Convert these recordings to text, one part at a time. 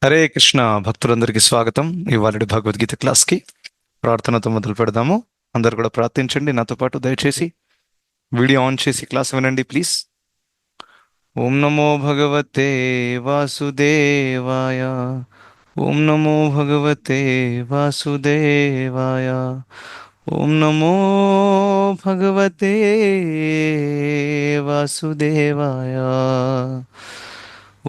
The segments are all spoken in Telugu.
హరే కృష్ణ భక్తులందరికీ స్వాగతం. ఇవాళ భగవద్గీత క్లాస్కి ప్రార్థనతో మొదలు పెడదాము. అందరు కూడా ప్రార్థించండి నాతో పాటు. దయచేసి వీడియో ఆన్ చేసి క్లాస్ వినండి ప్లీజ్. ఓం నమో భగవతే వాసుదేవాయ. ఓం నమో భగవతే వాసుదేవాయ. ఓం నమో భగవతే వాసుదేవాయ.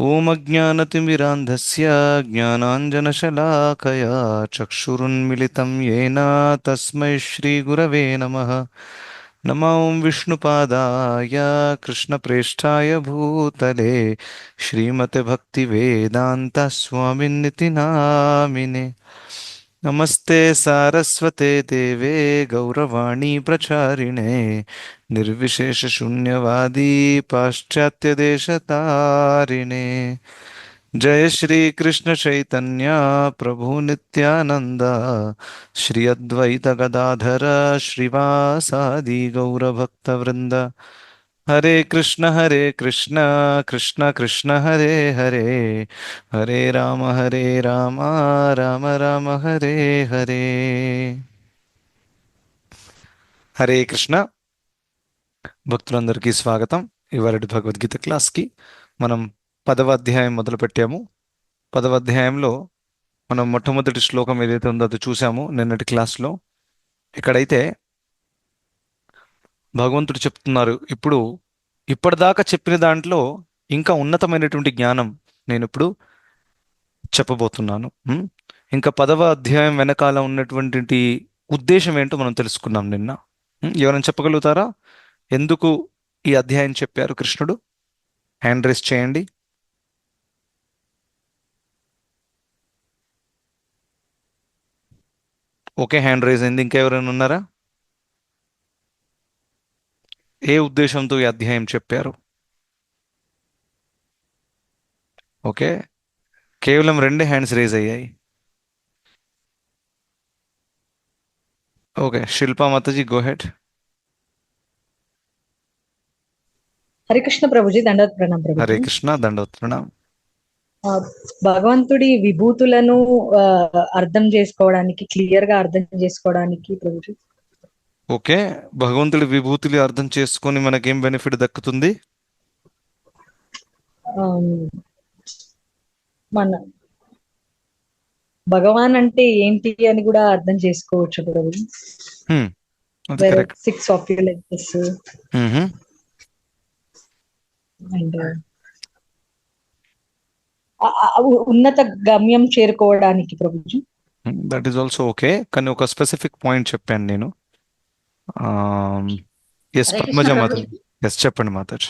ఓం అజ్ఞానతిమిరాంధస్య జ్ఞానాంజనశలాకయా చక్షురున్మిళితం యేన తస్మై శ్రీగురవే నమః. నమో విష్ణుపాదాయ కృష్ణప్రేష్ఠాయ భూతలే శ్రీమతే భక్తివేదాంత స్వామిన్నితి నామినే. నమస్తే సారస్వతే దేవే గౌరవాణి ప్రచారిణే నిర్విశేష శూన్యవాది పాశ్చాత్య దేశతారిణే. జయ శ్రీ కృష్ణ చైతన్య ప్రభు నిత్యానంద శ్రీ అద్వైత గదాధర శ్రీవాసాది గౌరభక్త వృంద. హరే కృష్ణ కృష్ణ కృష్ణ హరే హరే హరే రామ రామ రామ హరే హరే. హరే కృష్ణ భక్తులందరికీ స్వాగతం. ఇవాళ భగవద్గీత క్లాస్కి మనం 10వ అధ్యాయం మొదలు పెట్టాము. 10వ అధ్యాయంలో మనం మొట్టమొదటి శ్లోకం ఏదైతే ఉందో అది చూసాము నిన్నటి క్లాస్లో. ఇక్కడైతే భగవంతుడు చెప్తున్నారు, ఇప్పటిదాకా చెప్పిన దాంట్లో ఇంకా ఉన్నతమైనటువంటి జ్ఞానం నేను ఇప్పుడు చెప్పబోతున్నాను. ఇంకా 10వ అధ్యాయం వెనకాల ఉన్నటువంటి ఉద్దేశం ఏంటో మనం తెలుసుకున్నాం నిన్న. ఎవరైనా చెప్పగలుగుతారా ఎందుకు ఈ అధ్యాయం చెప్పారు కృష్ణుడు? హ్యాండ్ రైస్ చేయండి. ఓకే, హ్యాండ్ రైజ్ అయింది. ఇంకా ఎవరైనా ఉన్నారా? ఏ ఉద్దేశంతో ఈ అధ్యాయం చెప్పారు? ఓకే, కేవలం 2 హ్యాండ్స్ రేజ్ అయ్యాయి. Okay, Shilpa Mataji go head. Hare Krishna Prabhuji, దండవత్ ప్రణాం Hare Prabhuji. Krishna దండవత్ ప్రణాం. భగవంతుడి విభూతులను అర్థం చేసుకోవడానికి, క్లియర్ గా అర్థం చేసుకోవడానికి ప్రభుజీ. ఓకే, భగవంతుడి విభూతులు అర్థం చేసుకొని మనకేం బెనిఫిట్ దక్కుతుంది? మన భగవాన్ అంటే ఏంటి అని కూడా అర్థం చేసుకోవచ్చు ప్రభుజీ. అది కరెక్ట్. 6 ఆఫ్యులెన్సెస్ అండ్ ఉన్నత గమ్యం చేరుకోవడానికి Prabhuji. That is also okay, కానీ ఒక స్పెసిఫిక్ పాయింట్ చెప్పాను నేను. ఎస్ హరే కృష్ణ పద్మజ మాతాజీ. ప్రభుజీ. ఎస్ చెప్పండి మాతాజీ.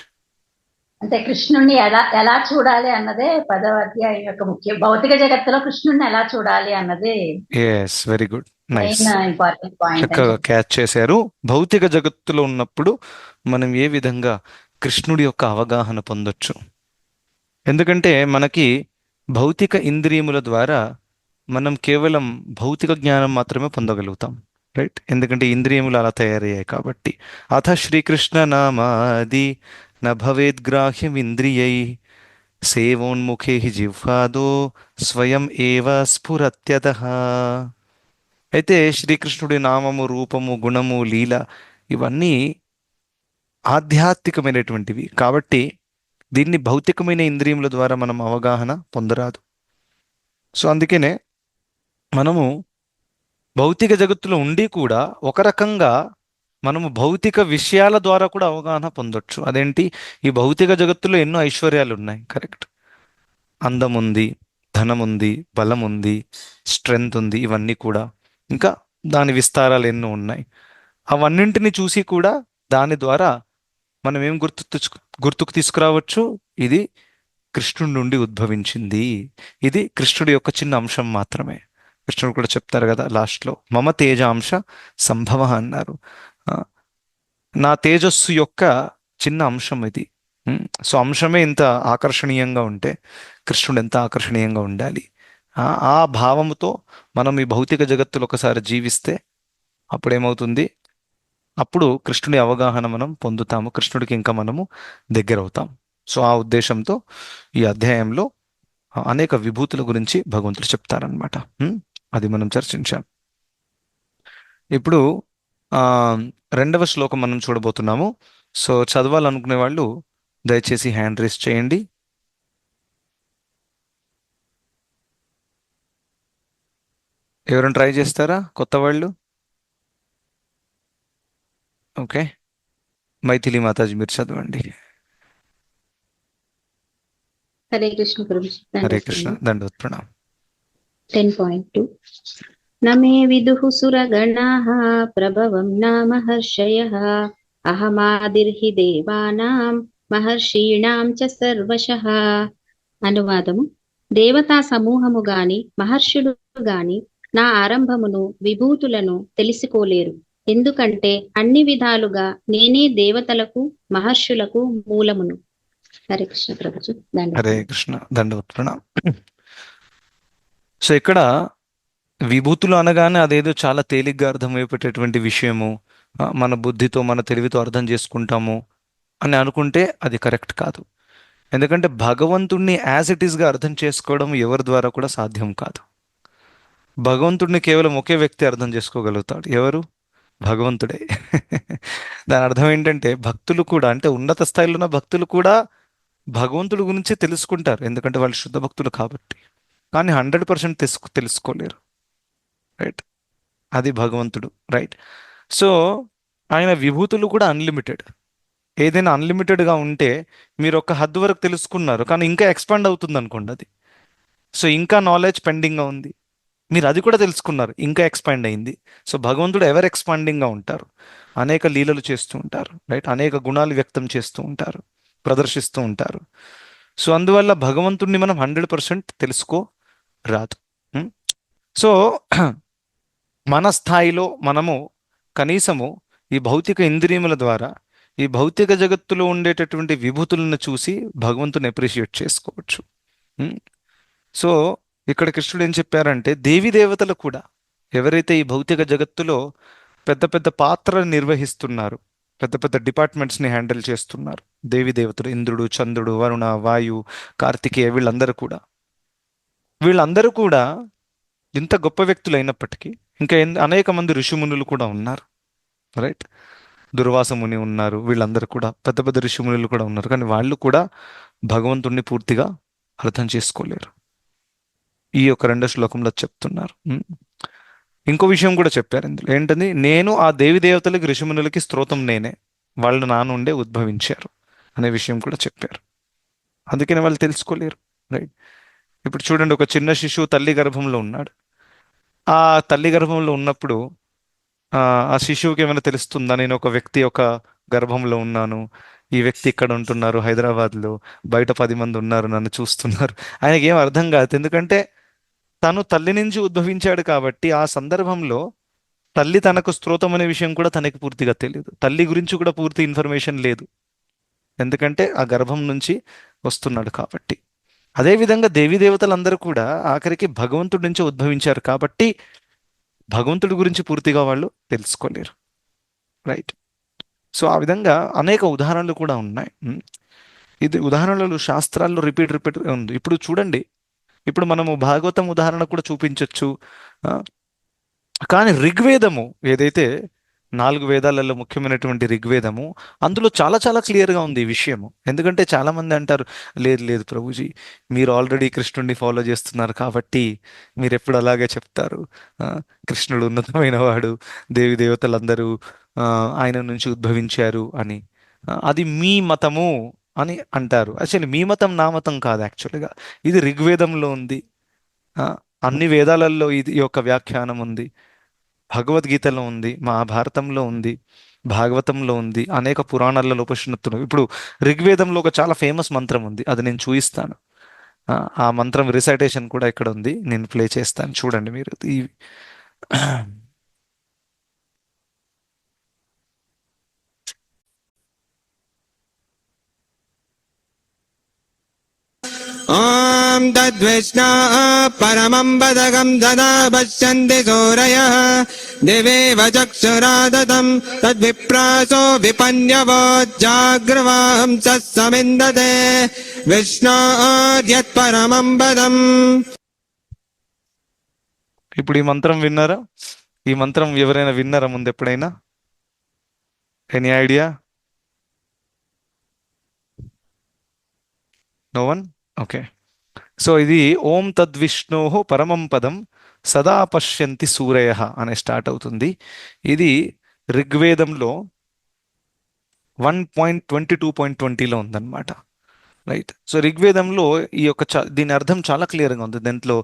అంటే కృష్ణుణ్ణి ఎలా ఎలా చూడాలి అన్నదే 10వ అధ్యాయం యొక్క ముఖ్యం. భౌతిక జగత్తులో కృష్ణుణ్ణి ఎలా చూడాలి అన్నదే yes, very good, nice, main important point. చక్కగా క్యాచ్ చేశారు. భౌతిక జగత్తులో ఉన్నప్పుడు మనం ఏ విధంగా కృష్ణుడి యొక్క అవగాహన పొందొచ్చు? ఎందుకంటే మనకి భౌతిక ఇంద్రియముల ద్వారా మనం కేవలం భౌతిక జ్ఞానం మాత్రమే పొందగలుగుతాం, రైట్? ఎందుకంటే ఇంద్రియములు అలా తయారయ్యాయి కాబట్టి. అథ శ్రీకృష్ణ నామాది న భవేద్గ్రాహ్యం ఇంద్రియై సేవోన్ముఖే జిహ్వాదో స్వయం ఏవ స్ఫురత్యతః. అయితే శ్రీకృష్ణుడి నామము, రూపము, గుణము, లీల ఇవన్నీ ఆధ్యాత్మికమైనటువంటివి కాబట్టి దీన్ని భౌతికమైన ఇంద్రియముల ద్వారా మనం అవగాహన పొందరాదు. సో అందుకనే మనము భౌతిక జగత్తులో ఉండి కూడా ఒక రకంగా మనము భౌతిక విషయాల ద్వారా కూడా అవగాహన పొందొచ్చు. అదేంటి? ఈ భౌతిక జగత్తులో ఎన్నో ఐశ్వర్యాలు ఉన్నాయి, కరెక్ట్? అందం ఉంది, ధనం ఉంది, బలం ఉంది, స్ట్రెంగ్త్ ఉంది, ఇవన్నీ కూడా. ఇంకా దాని విస్తారాలు ఎన్నో ఉన్నాయి. అవన్నింటిని చూసి కూడా దాని ద్వారా మనం ఏం గుర్తుకు తీసుకురావచ్చు? ఇది కృష్ణుడి నుండి ఉద్భవించింది, ఇది కృష్ణుడి యొక్క చిన్న అంశం మాత్రమే. కృష్ణుడు కూడా చెప్తారు కదా లాస్ట్లో, మమ తేజాంశ సంభవ అన్నారు. నా తేజస్సు యొక్క చిన్న అంశం ఇది. సో అంశమే ఇంత ఆకర్షణీయంగా ఉంటే కృష్ణుడు ఎంత ఆకర్షణీయంగా ఉండాలి. ఆ భావముతో మనం ఈ భౌతిక జగత్తులో ఒకసారి జీవిస్తే అప్పుడేమవుతుంది? అప్పుడు కృష్ణుడి అవగాహన మనం పొందుతాము, కృష్ణుడికి ఇంకా మనము దగ్గర అవుతాం. సో ఆ ఉద్దేశంతో ఈ అధ్యాయంలో అనేక విభూతుల గురించి భగవంతుడు చెప్తారనమాట. అది మనం చర్చించాం. ఇప్పుడు ఆ రెండవ శ్లోకం మనం చూడబోతున్నాము. సో చదవాలనుకునే వాళ్ళు దయచేసి హ్యాండ్ రేస్ చేయండి. ఎవరైనా ట్రై చేస్తారా కొత్త వాళ్ళు? ఓకే, మైథిలి మాతాజీ మీరు చదవండి. హరే కృష్ణ ప్రభు. హరే కృష్ణ, దండవత్ ప్రణామ్. 10.2 నమే విదుః సురగణాః ప్రభవం నామ హర్షయః అహమాదిర్హి దేవానాం మహర్షీణాం చ సర్వశః. అనువాదము: దేవతా సమూహము గాని మహర్షులు గాని నా ఆరంభమును విభూతులను తెలుసుకోలేరు, ఎందుకంటే అన్ని విధాలుగా నేనే దేవతలకు మహర్షులకు మూలమును. హరే కృష్ణ ప్రభుజీ. హరే కృష్ణ, దండవత్ ప్రణామ్. సో ఇక్కడ విభూతులు అనగానే అదేదో చాలా తేలిగ్గా అర్థమైపోయేటటువంటి విషయము, మన బుద్ధితో మన తెలివితో అర్థం చేసుకుంటాము అని అనుకుంటే అది కరెక్ట్ కాదు. ఎందుకంటే భగవంతుణ్ణి యాజ్ ఇట్ ఈస్గా అర్థం చేసుకోవడం ఎవరి ద్వారా కూడా సాధ్యం కాదు. భగవంతుడిని కేవలం ఒకే వ్యక్తి అర్థం చేసుకోగలుగుతాడు. ఎవరు? భగవంతుడే. దాని అర్థం ఏంటంటే భక్తులు కూడా, అంటే ఉన్నత స్థాయిలో ఉన్న భక్తులు కూడా భగవంతుడి గురించి తెలుసుకుంటారు, ఎందుకంటే వాళ్ళు శుద్ధ భక్తులు కాబట్టి. కానీ 100% తెలుసుకోలేరు. రైట్, అది భగవంతుడు. రైట్. సో ఆయన విభూతులు కూడా అన్లిమిటెడ్. ఏదైనా అన్లిమిటెడ్గా ఉంటే మీరు ఒక హద్దు వరకు తెలుసుకున్నారు, కానీ ఇంకా ఎక్స్పాండ్ అవుతుంది అనుకోండి అది. సో ఇంకా నాలెడ్జ్ పెండింగ్గా ఉంది, మీరు అది కూడా తెలుసుకున్నారు, ఇంకా ఎక్స్పాండ్ అయింది. సో భగవంతుడు ఎవర్ ఎక్స్పాండింగ్గా ఉంటారు, అనేక లీలలు చేస్తూ ఉంటారు. రైట్, అనేక గుణాలు వ్యక్తం చేస్తూ ఉంటారు, ప్రదర్శిస్తూ ఉంటారు. సో అందువల్ల భగవంతుడిని మనం 100% తెలుసుకోరాదు. సో మన స్థాయిలో మనము కనీసము ఈ భౌతిక ఇంద్రియముల ద్వారా ఈ భౌతిక జగత్తులో ఉండేటటువంటి విభూతులను చూసి భగవంతుని అప్రిషియేట్ చేసుకోవచ్చు. సో ఇక్కడ కృష్ణుడు ఏం చెప్పారంటే దేవీ దేవతలు కూడా ఎవరైతే ఈ భౌతిక జగత్తులో పెద్ద పెద్ద పాత్రలు నిర్వహిస్తున్నారు, పెద్ద పెద్ద డిపార్ట్మెంట్స్ని హ్యాండిల్ చేస్తున్నారు, దేవీ దేవతలు ఇంద్రుడు, చంద్రుడు, వరుణ, వాయు, కార్తికేయ, వీళ్ళందరూ కూడా ఇంత గొప్ప వ్యక్తులు అయినప్పటికీ ఇంకా అనేక మంది ఋషిమునులు కూడా ఉన్నారు. రైట్, దుర్వాస ముని ఉన్నారు, వీళ్ళందరూ కూడా పెద్ద పెద్ద ఋషిమునులు కూడా ఉన్నారు. కానీ వాళ్ళు కూడా భగవంతుణ్ణి పూర్తిగా అర్థం చేసుకోలేరు. ఈ యొక్క 2 శ్లోకంలో చెప్తున్నారు. ఇంకో విషయం కూడా చెప్పారు ఇందులో. ఏంటని? నేను ఆ దేవి దేవతలకి ఋషిమునులకి స్తోత్రం నేనే, వాళ్ళు నా నుండే ఉద్భవించారు అనే విషయం కూడా చెప్పారు. అందుకని వాళ్ళు తెలుసుకోలేరు. రైట్. ఇప్పుడు చూడండి, ఒక చిన్న శిశువు తల్లి గర్భంలో ఉన్నాడు. ఆ తల్లి గర్భంలో ఉన్నప్పుడు ఆ శిశువుకి ఏమైనా తెలుస్తుందా? నేను ఒక వ్యక్తి ఒక గర్భంలో ఉన్నాను, ఈ వ్యక్తి ఇక్కడ ఉంటున్నారు హైదరాబాద్లో, బయట 10 మంది ఉన్నారు నన్ను చూస్తున్నారు. ఆయనకి ఏం అర్థం కాదు, ఎందుకంటే తను తల్లి నుంచి ఉద్భవించాడు కాబట్టి ఆ సందర్భంలో తల్లి తనకు స్తోత్రం అనే విషయం కూడా తనకి పూర్తిగా తెలియదు, తల్లి గురించి కూడా పూర్తి ఇన్ఫర్మేషన్ లేదు, ఎందుకంటే ఆ గర్భం నుంచి వస్తున్నాడు కాబట్టి. అదేవిధంగా దేవీ దేవతలందరూ కూడా ఆఖరికి భగవంతుడి నుంచి ఉద్భవించారు కాబట్టి భగవంతుడి గురించి పూర్తిగా వాళ్ళు తెలుసుకోలేరు. రైట్. సో ఆ విధంగా అనేక ఉదాహరణలు కూడా ఉన్నాయి. ఇది ఉదాహరణలు శాస్త్రాల్లో రిపీట్ ఉంది. ఇప్పుడు చూడండి, ఇప్పుడు మనము భాగవతం ఉదాహరణ కూడా చూపించవచ్చు. కానీ ఋగ్వేదము ఏదైతే 4 వేదాలలో ముఖ్యమైనటువంటి ఋగ్వేదము, అందులో చాలా చాలా క్లియర్గా ఉంది ఈ విషయము. ఎందుకంటే చాలామంది అంటారు, లేదు లేదు ప్రభుజీ, మీరు ఆల్రెడీ కృష్ణుడిని ఫాలో చేస్తున్నారు కాబట్టి మీరు ఎప్పుడు అలాగే చెప్తారు, కృష్ణుడు ఉన్నతమైన వాడు, దేవి దేవతలందరూ ఆయన నుంచి ఉద్భవించారు అని, అది మీ మతము అని అంటారు. యాక్చువల్లీ మీ మతం నా మతం కాదు. యాక్చువల్గా ఇది ఋగ్వేదంలో ఉంది, అన్ని వేదాలలో ఇది ఈ యొక్క వ్యాఖ్యానం ఉంది, భగవద్గీతలో ఉంది, మహాభారతంలో ఉంది, భాగవతంలో ఉంది, అనేక పురాణాలలో ఉపనిషత్తులు. ఇప్పుడు ఋగ్వేదంలో ఒక చాలా ఫేమస్ మంత్రం ఉంది, అది నేను చూపిస్తాను. ఆ మంత్రం రిసైటేషన్ కూడా ఇక్కడ ఉంది, నేను ప్లే చేస్తాను, చూడండి మీరు. ఈ ఓం తద్విష్ణా పరమం పదకం సదా పశ్యంతి సూరయః దివేవ చక్షురాదతం తద్విప్రాసో విపన్యవో జాగ్రవాంసః సమిందతే విష్ణోర్యత్ పరమం పదం. ఇప్పుడు ఈ మంత్రం విన్నారా? ఈ మంత్రం ఎవరైనా విన్నారా ముందు ఎప్పుడైనా? Any idea? No one? Okay. So ఇది ఓం తద్విష్ణో పరమం పదం సదా పశ్యంతి సూరయ అనే స్టార్ట్ అవుతుంది. ఇది ఋగ్వేదంలో 1.22.20లో ఉందన్నమాట. రైట్. సో ఋగ్వేదంలో ఈ యొక్క దీని అర్థం చాలా క్లియర్గా ఉంది, దాంట్లో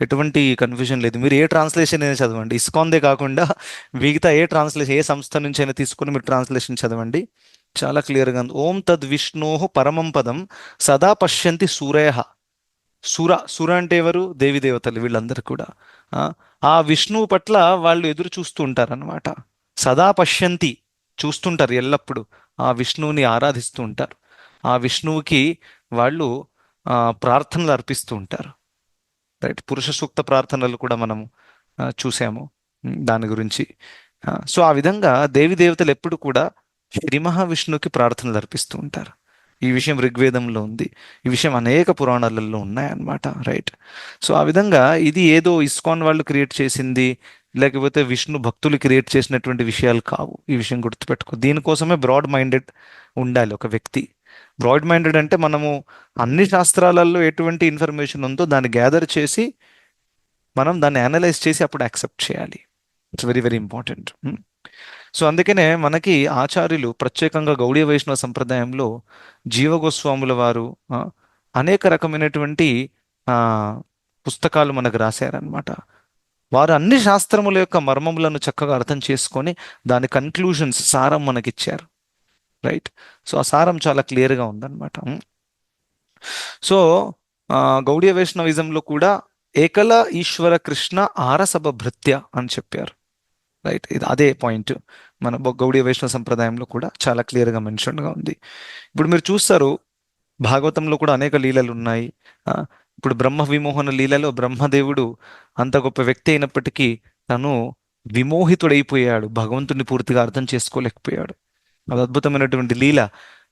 ఎటువంటి కన్ఫ్యూజన్ లేదు. మీరు ఏ ట్రాన్స్లేషన్ అయినా చదవండి, ఇస్కాన్దే కాకుండా మిగతా ఏ ట్రాన్స్లేషన్, ఏ సంస్థ నుంచి అయినా తీసుకొని మీరు ట్రాన్స్లేషన్ చదవండి, చాలా క్లియర్గా ఉంది. ఓం తద్ విష్ణో పరమం పదం సదా పశ్యంతి సూరయ. సుర అంటే ఎవరు? దేవి దేవతలు వీళ్ళందరూ కూడా. ఆ విష్ణువు పట్ల వాళ్ళు ఎదురు చూస్తూ ఉంటారు అనమాట. సదా పశ్యంతి, చూస్తుంటారు ఎల్లప్పుడూ, ఆ విష్ణువుని ఆరాధిస్తూ ఉంటారు. ఆ విష్ణువుకి వాళ్ళు ప్రార్థనలు అర్పిస్తూ ఉంటారు. రైట్. పురుష సూక్త ప్రార్థనలు కూడా మనము చూసాము దాని గురించి. సో ఆ విధంగా దేవి దేవతలు ఎప్పుడు కూడా శ్రీ మహావిష్ణువుకి ప్రార్థనలు అర్పిస్తూ ఉంటారు. ఈ విషయం ఋగ్వేదంలో ఉంది, ఈ విషయం అనేక పురాణాలలో ఉన్నాయన్నమాట. రైట్. సో ఆ విధంగా ఇది ఏదో ఇస్కాన్ వాళ్ళు క్రియేట్ చేసింది, లేకపోతే విష్ణు భక్తులు క్రియేట్ చేసినటువంటి విషయాలు కావు. ఈ విషయం గుర్తుపెట్టుకో. దీనికోసమే బ్రాడ్ మైండెడ్ ఉండాలి ఒక వ్యక్తి. బ్రాడ్ మైండెడ్ అంటే మనము అన్ని శాస్త్రాలలో ఎటువంటి ఇన్ఫర్మేషన్ ఉందో దాన్ని గ్యాదర్ చేసి మనం దాన్ని అనలైజ్ చేసి అప్పుడు యాక్సెప్ట్ చేయాలి. It's very very important. So అందుకనే మనకి ఆచార్యులు ప్రత్యేకంగా గౌడీయ వైష్ణవ సంప్రదాయంలో జీవగోస్వాముల వారు అనేక రకమైనటువంటి పుస్తకాలు మనకు రాశారనమాట. వారు అన్ని శాస్త్రముల యొక్క మర్మములను చక్కగా అర్థం చేసుకొని దాని కన్క్లూషన్స్, సారం మనకిచ్చారు. రైట్. సో ఆ సారం చాలా క్లియర్గా ఉందన్నమాట. సో గౌడీయ వైష్ణవిజంలో కూడా ఏకల ఈశ్వర కృష్ణ ఆరసభ భృత్య అని చెప్పారు. రైట్. ఇది అదే పాయింట్ మన గౌడీయ వైష్ణవ సంప్రదాయంలో కూడా చాలా క్లియర్గా మెన్షన్గా ఉంది. ఇప్పుడు మీరు చూస్తారు భాగవతంలో కూడా అనేక లీలలు ఉన్నాయి. ఇప్పుడు బ్రహ్మ విమోహన లీలలో బ్రహ్మదేవుడు అంత గొప్ప వ్యక్తి అయినప్పటికీ తను విమోహితుడైపోయాడు, భగవంతుడిని పూర్తిగా అర్థం చేసుకోలేకపోయాడు. అది అద్భుతమైనటువంటి లీల.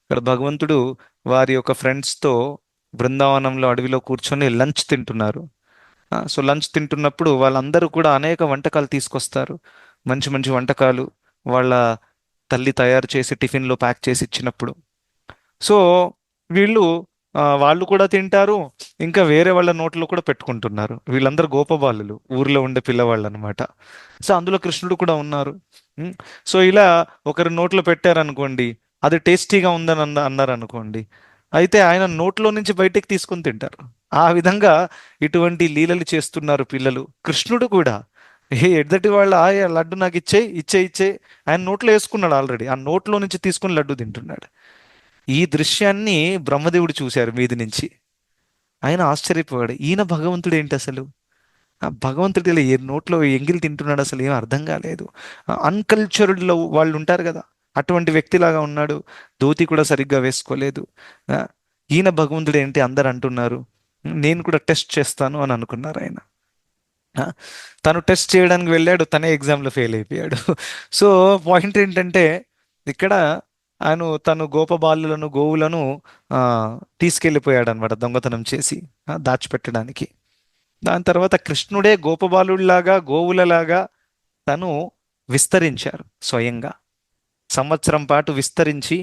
ఇక్కడ భగవంతుడు వారి యొక్క ఫ్రెండ్స్తో బృందావనంలో అడవిలో కూర్చొని లంచ్ తింటున్నారు. సో లంచ్ తింటున్నప్పుడు వాళ్ళందరూ కూడా అనేక వంటకాలు తీసుకొస్తారు, మంచి మంచి వంటకాలు వాళ్ళ తల్లి తయారు చేసి టిఫిన్లో ప్యాక్ చేసి ఇచ్చినప్పుడు. సో వాళ్ళు కూడా తింటారు, ఇంకా వేరే వాళ్ళ నోట్లో కూడా పెట్టుకుంటున్నారు. వీళ్ళందరూ గోపబాలులు, ఊర్లో ఉండే పిల్లవాళ్ళు అనమాట. సో అందులో కృష్ణుడు కూడా ఉన్నారు. సో ఇలా ఒకరి నోట్లో పెట్టారనుకోండి, అది టేస్టీగా ఉందని అన్నారు అనుకోండి, అయితే ఆయన నోట్లో నుంచి బయటికి తీసుకొని తింటారు. ఆ విధంగా ఇటువంటి లీలలు చేస్తున్నారు పిల్లలు. కృష్ణుడు కూడా ఎద్దటి వాళ్ళ లడ్డు నాకు ఇచ్చే ఆయన నోట్లో వేసుకున్నాడు ఆల్రెడీ, ఆ నోట్లో నుంచి తీసుకుని లడ్డు తింటున్నాడు. ఈ దృశ్యాన్ని బ్రహ్మదేవుడు చూశారు మీది నుంచి. ఆయన ఆశ్చర్యపోయాడు, ఈయన భగవంతుడు ఏంటి అసలు? భగవంతుడి ఏ నోట్లో ఎంగిలి తింటున్నాడు, అసలు ఏం అర్థం కాలేదు. అన్కల్చర్డ్లో వాళ్ళు ఉంటారు కదా, అటువంటి వ్యక్తిలాగా ఉన్నాడు. ధోతి కూడా సరిగ్గా వేసుకోలేదు. ఈయన భగవంతుడు ఏంటి అందరు అంటున్నారు, నేను కూడా టెస్ట్ చేస్తాను అని అనుకున్నారు ఆయన. తను టెస్ట్ చేయడానికి వెళ్ళాడు, తనే ఎగ్జామ్లో ఫెయిల్ అయిపోయాడు. సో పాయింట్ ఏంటంటే ఇక్కడ తను గోపబాలులను, గోవులను తీసుకెళ్ళిపోయాడు అనమాట దొంగతనం చేసి దాచిపెట్టడానికి. దాని తర్వాత కృష్ణుడే గోపబాలుడిలాగా, గోవులలాగా తను విస్తరించారు. స్వయంగా సంవత్సరం పాటు విస్తరించి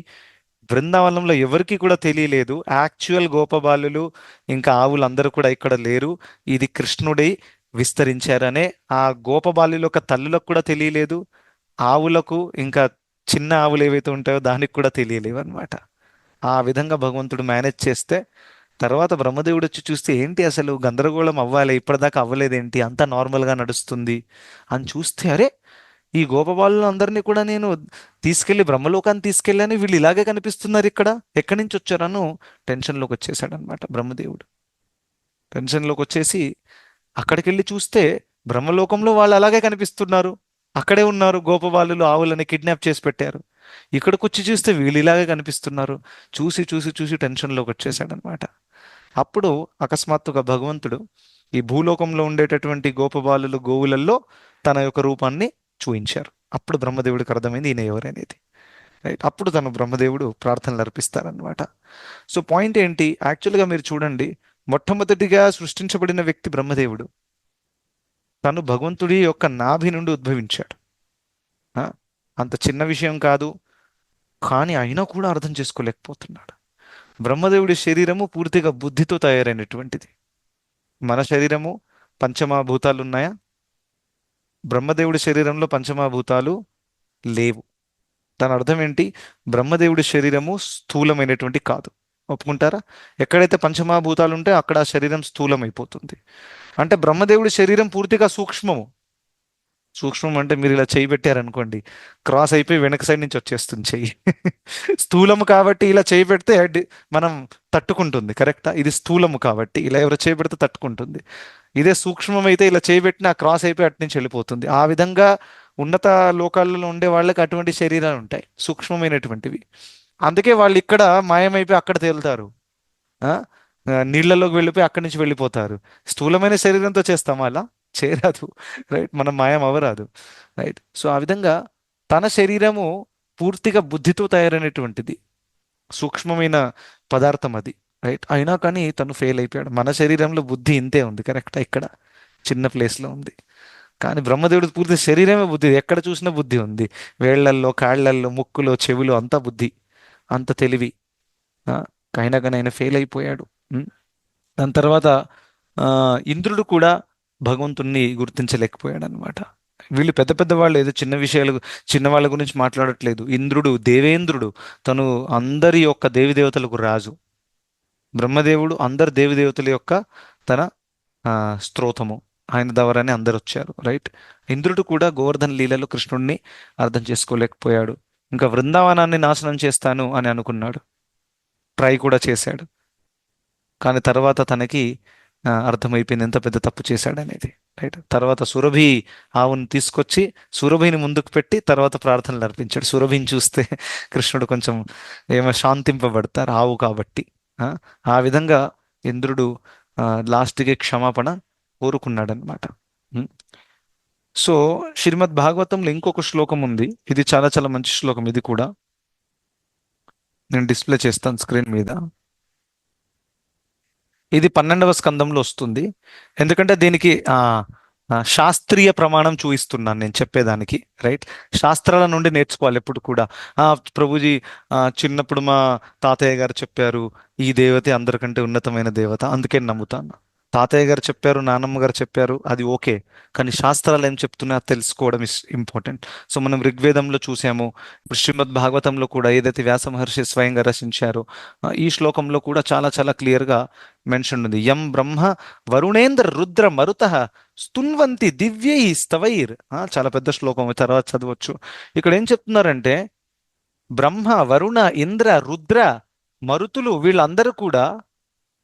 బృందావనంలో ఎవరికి కూడా తెలియలేదు. యాక్చువల్ గోపబాలులు ఇంకా ఆవులు అందరూ కూడా ఇక్కడ లేరు, ఇది కృష్ణుడే విస్తరించారనే ఆ గోపబాలుల యొక్క తల్లులకు కూడా తెలియలేదు, ఆవులకు ఇంకా చిన్న ఆవులు ఏవైతే ఉంటాయో దానికి కూడా తెలియలేవు అనమాట. ఆ విధంగా భగవంతుడు మేనేజ్ చేస్తే తర్వాత బ్రహ్మదేవుడు వచ్చి చూస్తే ఏంటి అసలు గందరగోళం అవ్వాలి, ఇప్పటిదాకా అవ్వలేదేంటి, అంతా నార్మల్గా నడుస్తుంది అని చూస్తే, అరే ఈ గోపబాలు అందరినీ కూడా నేను తీసుకెళ్లి బ్రహ్మలోకాన్ని తీసుకెళ్ళాను, వీళ్ళు ఇలాగే కనిపిస్తున్నారు, ఇక్కడ ఎక్కడి నుంచి వచ్చారను టెన్షన్లోకి వచ్చేసాడు అనమాట బ్రహ్మదేవుడు. టెన్షన్లోకి వచ్చేసి అక్కడికి వెళ్ళి చూస్తే బ్రహ్మలోకంలో వాళ్ళు అలాగే కనిపిస్తున్నారు, అక్కడే ఉన్నారు గోపబాలులు, ఆవులని కిడ్నాప్ చేసి పెట్టారు. ఇక్కడికి వచ్చి చూస్తే వీళ్ళు ఇలాగే కనిపిస్తున్నారు. చూసి చూసి చూసి టెన్షన్లోకి వచ్చేసాడు అనమాట. అప్పుడు అకస్మాత్తుగా భగవంతుడు ఈ భూలోకంలో ఉండేటటువంటి గోపబాలులు గోవులలో తన యొక్క రూపాన్ని చూయించారు. అప్పుడు బ్రహ్మదేవుడికి అర్థమైంది ఈయన ఎవరనేది. రైట్, అప్పుడు తను బ్రహ్మదేవుడు ప్రార్థనలు అర్పిస్తారనమాట. సో పాయింట్ ఏంటి, యాక్చువల్గా మీరు చూడండి, మొట్టమొదటిగా సృష్టించబడిన వ్యక్తి బ్రహ్మదేవుడు. తను భగవంతుడి యొక్క నాభి నుండి ఉద్భవించాడు. ఆ, అంత చిన్న విషయం కాదు, కానీ అయినా కూడా అర్థం చేసుకోలేకపోతున్నాడు. బ్రహ్మదేవుడి శరీరము పూర్తిగా బుద్ధితో తయారైనటువంటిది. మన శరీరము పంచమభూతాలు ఉన్నాయా? బ్రహ్మదేవుడి శరీరంలో పంచమభూతాలు లేవు. దాని అర్థం ఏంటి, బ్రహ్మదేవుడి శరీరము స్థూలమైనటువంటి కాదు. ఒప్పుకుంటారా? ఎక్కడైతే పంచమహాభూతాలు ఉంటే అక్కడ ఆ శరీరం స్థూలమైపోతుంది. అంటే బ్రహ్మదేవుడి శరీరం పూర్తిగా సూక్ష్మము. సూక్ష్మం అంటే మీరు ఇలా చేయి పెట్టారనుకోండి, క్రాస్ అయిపోయి వెనక సైడ్ నుంచి వచ్చేస్తుంది చెయ్యి. స్థూలము కాబట్టి ఇలా చేయి పెడితే మనం తట్టుకుంటుంది, కరెక్టా? ఇది స్థూలము కాబట్టి ఇలా ఎవరు చేయి పెడితే తట్టుకుంటుంది. ఇదే సూక్ష్మం అయితే ఇలా చేయి పెట్టిన క్రాస్ అయిపోయి అటు నుంచి వెళ్ళిపోతుంది. ఆ విధంగా ఉన్నత లోకాలలో ఉండే వాళ్ళకి అటువంటి శరీరాలు ఉంటాయి, సూక్ష్మమైనటువంటివి. అందుకే వాళ్ళు ఇక్కడ మాయమైపోయి అక్కడ తేలుతారు, ఆ నీళ్ళలోకి వెళ్ళిపోయి అక్కడి నుంచి వెళ్ళిపోతారు. స్థూలమైన శరీరంతో చేస్తామా అలా? చేయరాదు. రైట్, మనం మాయం అవ్వరాదు. రైట్, సో ఆ విధంగా తన శరీరము పూర్తిగా బుద్ధితో తయారైనటువంటిది, సూక్ష్మమైన పదార్థం అది. రైట్, అయినా కానీ తను ఫెయిల్ అయిపోయాడు. మన శరీరంలో బుద్ధి ఇంతే ఉంది, కరెక్టా? ఇక్కడ చిన్న ప్లేస్లో ఉంది. కానీ బ్రహ్మదేవుడు పూర్తి శరీరమే బుద్ధి, ఎక్కడ చూసినా బుద్ధి ఉంది. వేళ్లల్లో, కాళ్లల్లో, ముక్కులో, చెవిలో అంతా బుద్ధి, అంత తెలివి. ఆ, అయినా కానీ ఆయన ఫెయిల్ అయిపోయాడు. దాని తర్వాత ఇంద్రుడు కూడా భగవంతుణ్ణి గుర్తించలేకపోయాడు అనమాట. వీళ్ళు పెద్ద పెద్ద వాళ్ళు ఏదో చిన్న విషయాలు, చిన్న వాళ్ళ గురించి మాట్లాడట్లేదు. ఇంద్రుడు, దేవేంద్రుడు, తను అందరి యొక్క దేవతలకు రాజు. బ్రహ్మదేవుడు అందరు దేవతల యొక్క తన స్తోత్రము, ఆయన ద్వారానే అందరు వచ్చారు. రైట్, ఇంద్రుడు కూడా గోవర్ధన లీలలో కృష్ణుడిని అర్థం చేసుకోలేకపోయాడు. ఇంకా బృందావనాన్ని నాశనం చేస్తాను అని అనుకున్నాడు, ట్రై కూడా చేశాడు. కానీ తర్వాత తనకి అర్థమైపోయింది ఎంత పెద్ద తప్పు చేశాడనేది. రైట్, తర్వాత సురభి ఆవును తీసుకొచ్చి సురభిని ముందుకు పెట్టి తర్వాత ప్రార్థనలు అర్పించాడు. సురభిని చూస్తే కృష్ణుడు కొంచెం ఏమో శాంతింపబడతారు, ఆవు కాబట్టి. ఆ విధంగా ఇంద్రుడు లాస్ట్కి క్షమాపణ కోరుకున్నాడు అనమాట. సో శ్రీమద్ భాగవతంలో ఇంకొక శ్లోకం ఉంది, ఇది చాలా చాలా మంచి శ్లోకం. ఇది కూడా నేను డిస్ప్లే చేస్తాను స్క్రీన్ మీద. ఇది 12వ స్కందంలో వస్తుంది. ఎందుకంటే దీనికి శాస్త్రీయ ప్రమాణం చూపిస్తున్నాను నేను చెప్పేదానికి. రైట్, శాస్త్రాల నుండి నేర్చుకోవాలి ఎప్పుడు కూడా. ప్రభుజీ, చిన్నప్పుడు మా తాతయ్య గారు చెప్పారు ఈ దేవతే అందరికంటే ఉన్నతమైన దేవత, అందుకే నమ్ముతాను. తాతయ్య గారు చెప్పారు, నానమ్మ గారు చెప్పారు, అది ఓకే. కానీ శాస్త్రాలు ఏం చెప్తున్నా తెలుసుకోవడం ఇస్ ఇంపార్టెంట్. సో మనం ఋగ్వేదంలో చూసాము, ఇప్పుడు శ్రీమద్ భాగవతంలో కూడా ఏదైతే వ్యాస మహర్షి స్వయంగా రచించారో ఈ శ్లోకంలో కూడా చాలా చాలా క్లియర్గా మెన్షన్ ఉంది. యం బ్రహ్మ వరుణేంద్ర రుద్ర మరుత స్తున్వంతి దివ్యై స్తవైర్. చాలా పెద్ద శ్లోకం, తర్వాత చదవచ్చు. ఇక్కడ ఏం చెప్తున్నారంటే బ్రహ్మ, వరుణ, ఇంద్ర, రుద్ర, మరుతులు వీళ్ళందరూ కూడా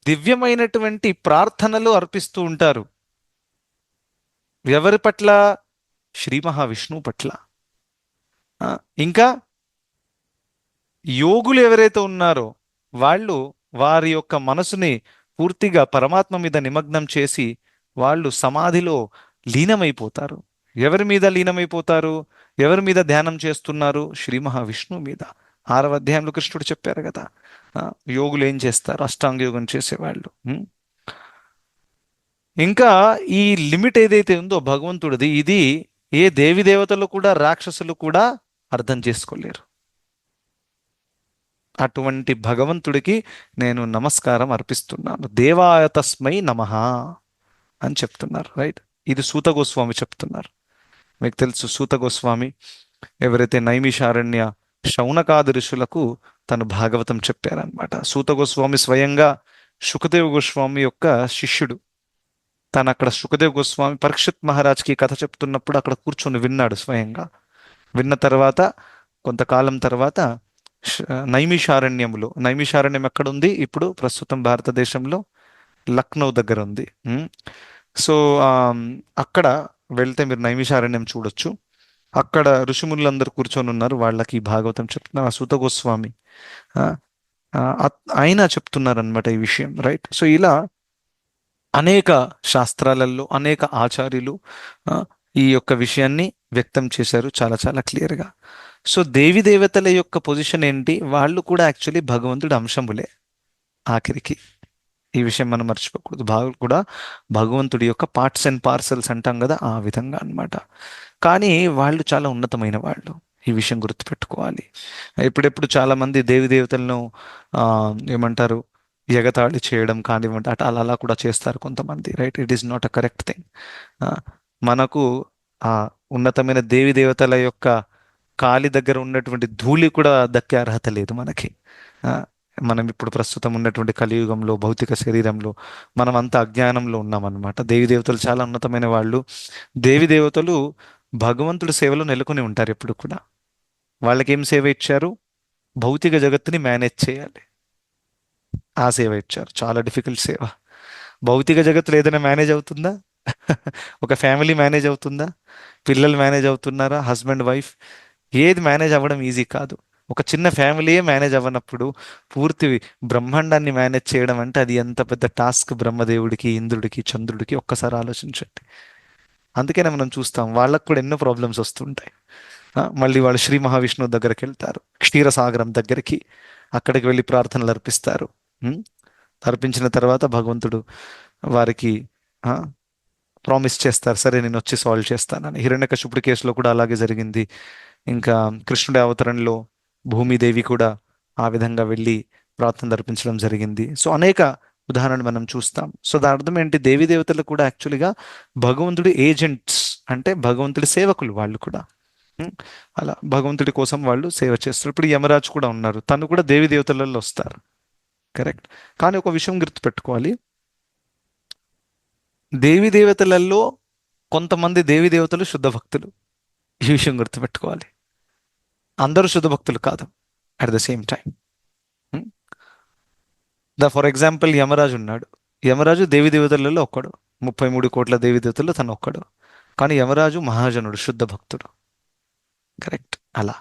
దివ్యమైనటువంటి ప్రార్థనలు అర్పిస్తూ ఉంటారు. ఎవరి పట్ల? శ్రీ మహావిష్ణువు పట్ల. ఇంకా యోగులు ఎవరైతే ఉన్నారో వాళ్ళు వారి యొక్క మనసుని పూర్తిగా పరమాత్మ మీద నిమగ్నం చేసి వాళ్ళు సమాధిలో లీనమైపోతారు. ఎవరి మీద లీనమైపోతారు? ఎవరి మీద ధ్యానం చేస్తున్నారు? శ్రీ మహావిష్ణువు మీద. 6వ అధ్యాయంలో కృష్ణుడు చెప్పారు కదా, యోగులు ఏం చేస్తారు? అష్టాంగ యోగం చేసేవాళ్ళు. ఇంకా ఈ లిమిట్ ఏదైతే ఉందో భగవంతుడిది, ఇది ఏ దేవి దేవతలు కూడా, రాక్షసులు కూడా అర్థం చేసుకోలేరు. అటువంటి భగవంతుడికి నేను నమస్కారం అర్పిస్తున్నాను. దేవాయ తస్మై నమః అని చెప్తున్నారు. రైట్, ఇది సూత గోస్వామి చెప్తున్నారు. మీకు తెలుసు సూత గోస్వామి ఎవరైతే నైమిషారణ్య శౌనకాది ఋషులకు తను భాగవతం చెప్పారనమాట. సూత గోస్వామి స్వయంగా శుకదేవ్ గోస్వామి యొక్క శిష్యుడు. తను అక్కడ సుఖదేవ్ గోస్వామి పరీక్షిత్ మహారాజ్కి కథ చెప్తున్నప్పుడు అక్కడ కూర్చొని విన్నాడు స్వయంగా. విన్న తర్వాత కొంతకాలం తర్వాత నైమిషారణ్యంలో, నైమిషారణ్యం ఎక్కడుంది ఇప్పుడు? ప్రస్తుతం భారతదేశంలో లక్నో దగ్గర ఉంది. సో అక్కడ వెళ్తే మీరు నైమిషారణ్యం చూడొచ్చు. అక్కడ ఋషిములందరూ కూర్చొని ఉన్నారు, వాళ్ళకి భాగవతం చెప్తున్నారు. ఆ సూత గోస్వామి ఆయన చెప్తున్నారనమాట ఈ విషయం, రైట్? సో ఇలా అనేక శాస్త్రాలలో అనేక ఆచార్యులు ఆ, ఈ యొక్క విషయాన్ని వ్యక్తం చేశారు చాలా చాలా క్లియర్గా. సో దేవి దేవతల యొక్క పొజిషన్ ఏంటి? వాళ్ళు కూడా యాక్చువల్లీ భగవంతుడి అంశములే ఆఖరికి. ఈ విషయం మనం మర్చిపోకూడదు. కూడా భగవంతుడి యొక్క పార్ట్స్ అండ్ పార్సల్స్ అంటాం కదా, ఆ విధంగా అన్నమాట. కానీ వాళ్ళు చాలా ఉన్నతమైన వాళ్ళు, ఈ విషయం గుర్తుపెట్టుకోవాలి. ఇప్పుడెప్పుడు చాలా మంది దేవి దేవతలను ఏమంటారు, ఎగతాళి చేయడం కానివ్వండి, అలా అలా కూడా చేస్తారు కొంతమంది, right? It is not a correct thing. మనకు ఆ ఉన్నతమైన దేవి దేవతల యొక్క కాలి దగ్గర ఉన్నటువంటి ధూళి కూడా దక్కే అర్హత లేదు మనకి. ఆ, మనం ఇప్పుడు ప్రస్తుతం ఉన్నటువంటి కలియుగంలో భౌతిక శరీరంలో మనం అంత అజ్ఞానంలో ఉన్నామన్నమాట. దేవి దేవతలు చాలా ఉన్నతమైన వాళ్ళు. దేవి దేవతలు భగవంతుడి సేవలో నెలకొని ఉంటారు ఎప్పుడు కూడా. వాళ్ళకి ఏం సేవ ఇచ్చారు? భౌతిక జగత్తుని మేనేజ్ చేయాలి, ఆ సేవ ఇచ్చారు. చాలా డిఫికల్ట్ సేవ. భౌతిక జగత్తులో ఏదైనా మేనేజ్ అవుతుందా? ఒక ఫ్యామిలీ మేనేజ్ అవుతుందా? పిల్లలు మేనేజ్ అవుతున్నారా? హస్బెండ్ వైఫ్, ఏది మేనేజ్ అవ్వడం ఈజీ కాదు. ఒక చిన్న ఫ్యామిలీయే మేనేజ్ అవ్వనప్పుడు పూర్తి బ్రహ్మాండాన్ని మేనేజ్ చేయడం అంటే అది ఎంత పెద్ద టాస్క్ బ్రహ్మదేవుడికి, ఇంద్రుడికి, చంద్రుడికి. ఒక్కసారి ఆలోచించండి. అందుకనే మనం చూస్తాం వాళ్ళకు కూడా ఎన్నో ప్రాబ్లమ్స్ వస్తుంటాయి. మళ్ళీ వాళ్ళు శ్రీ మహావిష్ణువు దగ్గరికి వెళ్తారు, క్షీరసాగరం దగ్గరికి. అక్కడికి వెళ్ళి ప్రార్థనలు అర్పిస్తారు. ఉం? అర్పించిన తర్వాత భగవంతుడు వారికి ప్రామిస్ చేస్తారు, సరే నేను వచ్చి సాల్వ్ చేస్తానని. హిరణ్యకశిపుడి కేసులో కూడా అలాగే జరిగింది. ఇంకా కృష్ణుడి అవతరణలో భూమిదేవి కూడా ఆ విధంగా వెళ్ళి ప్రార్థనలు అర్పించడం జరిగింది. సో అనేక ఉదాహరణలు మనం చూస్తాం. సో దాని అర్థం ఏంటి? దేవీ దేవతలు కూడా యాక్చువల్గా భగవంతుడి ఏజెంట్స్, అంటే భగవంతుడి సేవకులు వాళ్ళు కూడా. ఉం? అలా భగవంతుడి కోసం వాళ్ళు సేవ చేస్తారు. ఇప్పుడు యమరాజు కూడా ఉన్నారు, తను కూడా దేవీ దేవతలలో వస్తారు, కరెక్ట్? కానీ ఒక విషయం గుర్తుపెట్టుకోవాలి, దేవీ దేవతలలో కొంతమంది దేవీ దేవతలు శుద్ధ భక్తులు. ఈ విషయం గుర్తుపెట్టుకోవాలి. అందరూ శుద్ధ భక్తులు కాదు at the same time. For example Yamaraju ఉన్నాడు. యమరాజు దేవీ దేవతలలో ఒక్కడు, 33 కోట్ల దేవీ దేవతల్లో తను ఒక్కడు. కానీ యమరాజు మహాజనుడు, శుద్ధ భక్తుడు, కరెక్ట్? అలా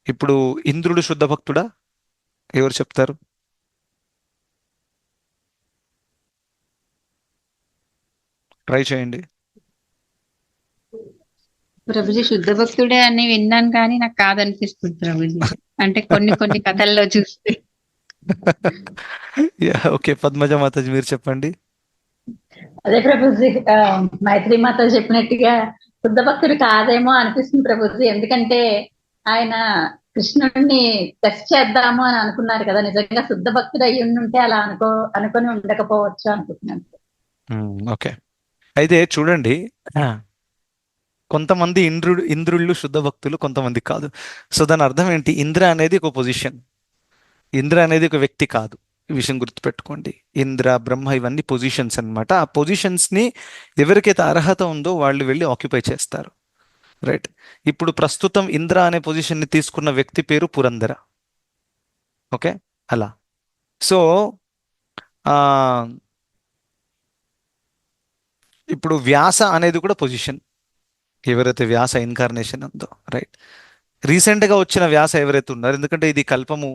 ఇప్పుడు ఇంద్రుడు శుద్ధ భక్తుడా? ఎవరు చెప్తారు? ట్రై చేయండి. ప్రభుజీ శుద్ధ భక్తుడే అని విన్నాను కానీ నాకు కాదనిపిస్తుంది ప్రభుజీ. అంటే కొన్ని కొన్ని కథల్లో చూస్తే. ఓకే, పద్మజ మాతాజీ మీరు చెప్పండి. అదే ప్రభుజీ, మైత్రి మాత చెప్పినట్టుగా శుద్ధ భక్తుడు కాదేమో అనిపిస్తుంది ప్రభుజీ. ఎందుకంటే ఆయన కృష్ణుడిని టెస్ట్ చేద్దాము అని అనుకున్నారు కదా. నిజంగా శుద్ధ భక్తుడు అయ్యి ఉంటే అలా అనుకొని ఉండకపోవచ్చు అనుకుంటున్నాను. ఓకే, అయితే చూడండి, కొంతమంది ఇంద్రుళ్ళు శుద్ధ భక్తులు, కొంతమంది కాదు. సో దాని అర్థం ఏంటి? ఇంద్ర అనేది ఒక పొజిషన్, ఇంద్ర అనేది ఒక వ్యక్తి కాదు. ఈ విషయం గుర్తుపెట్టుకోండి. ఇంద్ర, బ్రహ్మ ఇవన్నీ పొజిషన్స్ అన్నమాట. ఆ పొజిషన్స్ని ఎవరికైతే అర్హత ఉందో వాళ్ళు వెళ్ళి ఆక్యుపై చేస్తారు, రైట్? ఇప్పుడు ప్రస్తుతం ఇంద్ర అనే పొజిషన్ని తీసుకున్న వ్యక్తి పేరు పురందర, ఓకే? అలా. సో ఇప్పుడు వ్యాస అనేది కూడా పొజిషన్, ఎవరైతే వ్యాస ఇన్కార్నేషన్ ఉందో, రైట్? రీసెంట్గా వచ్చిన వ్యాస ఎవరైతే ఉన్నారో, ఎందుకంటే ఇది కల్పము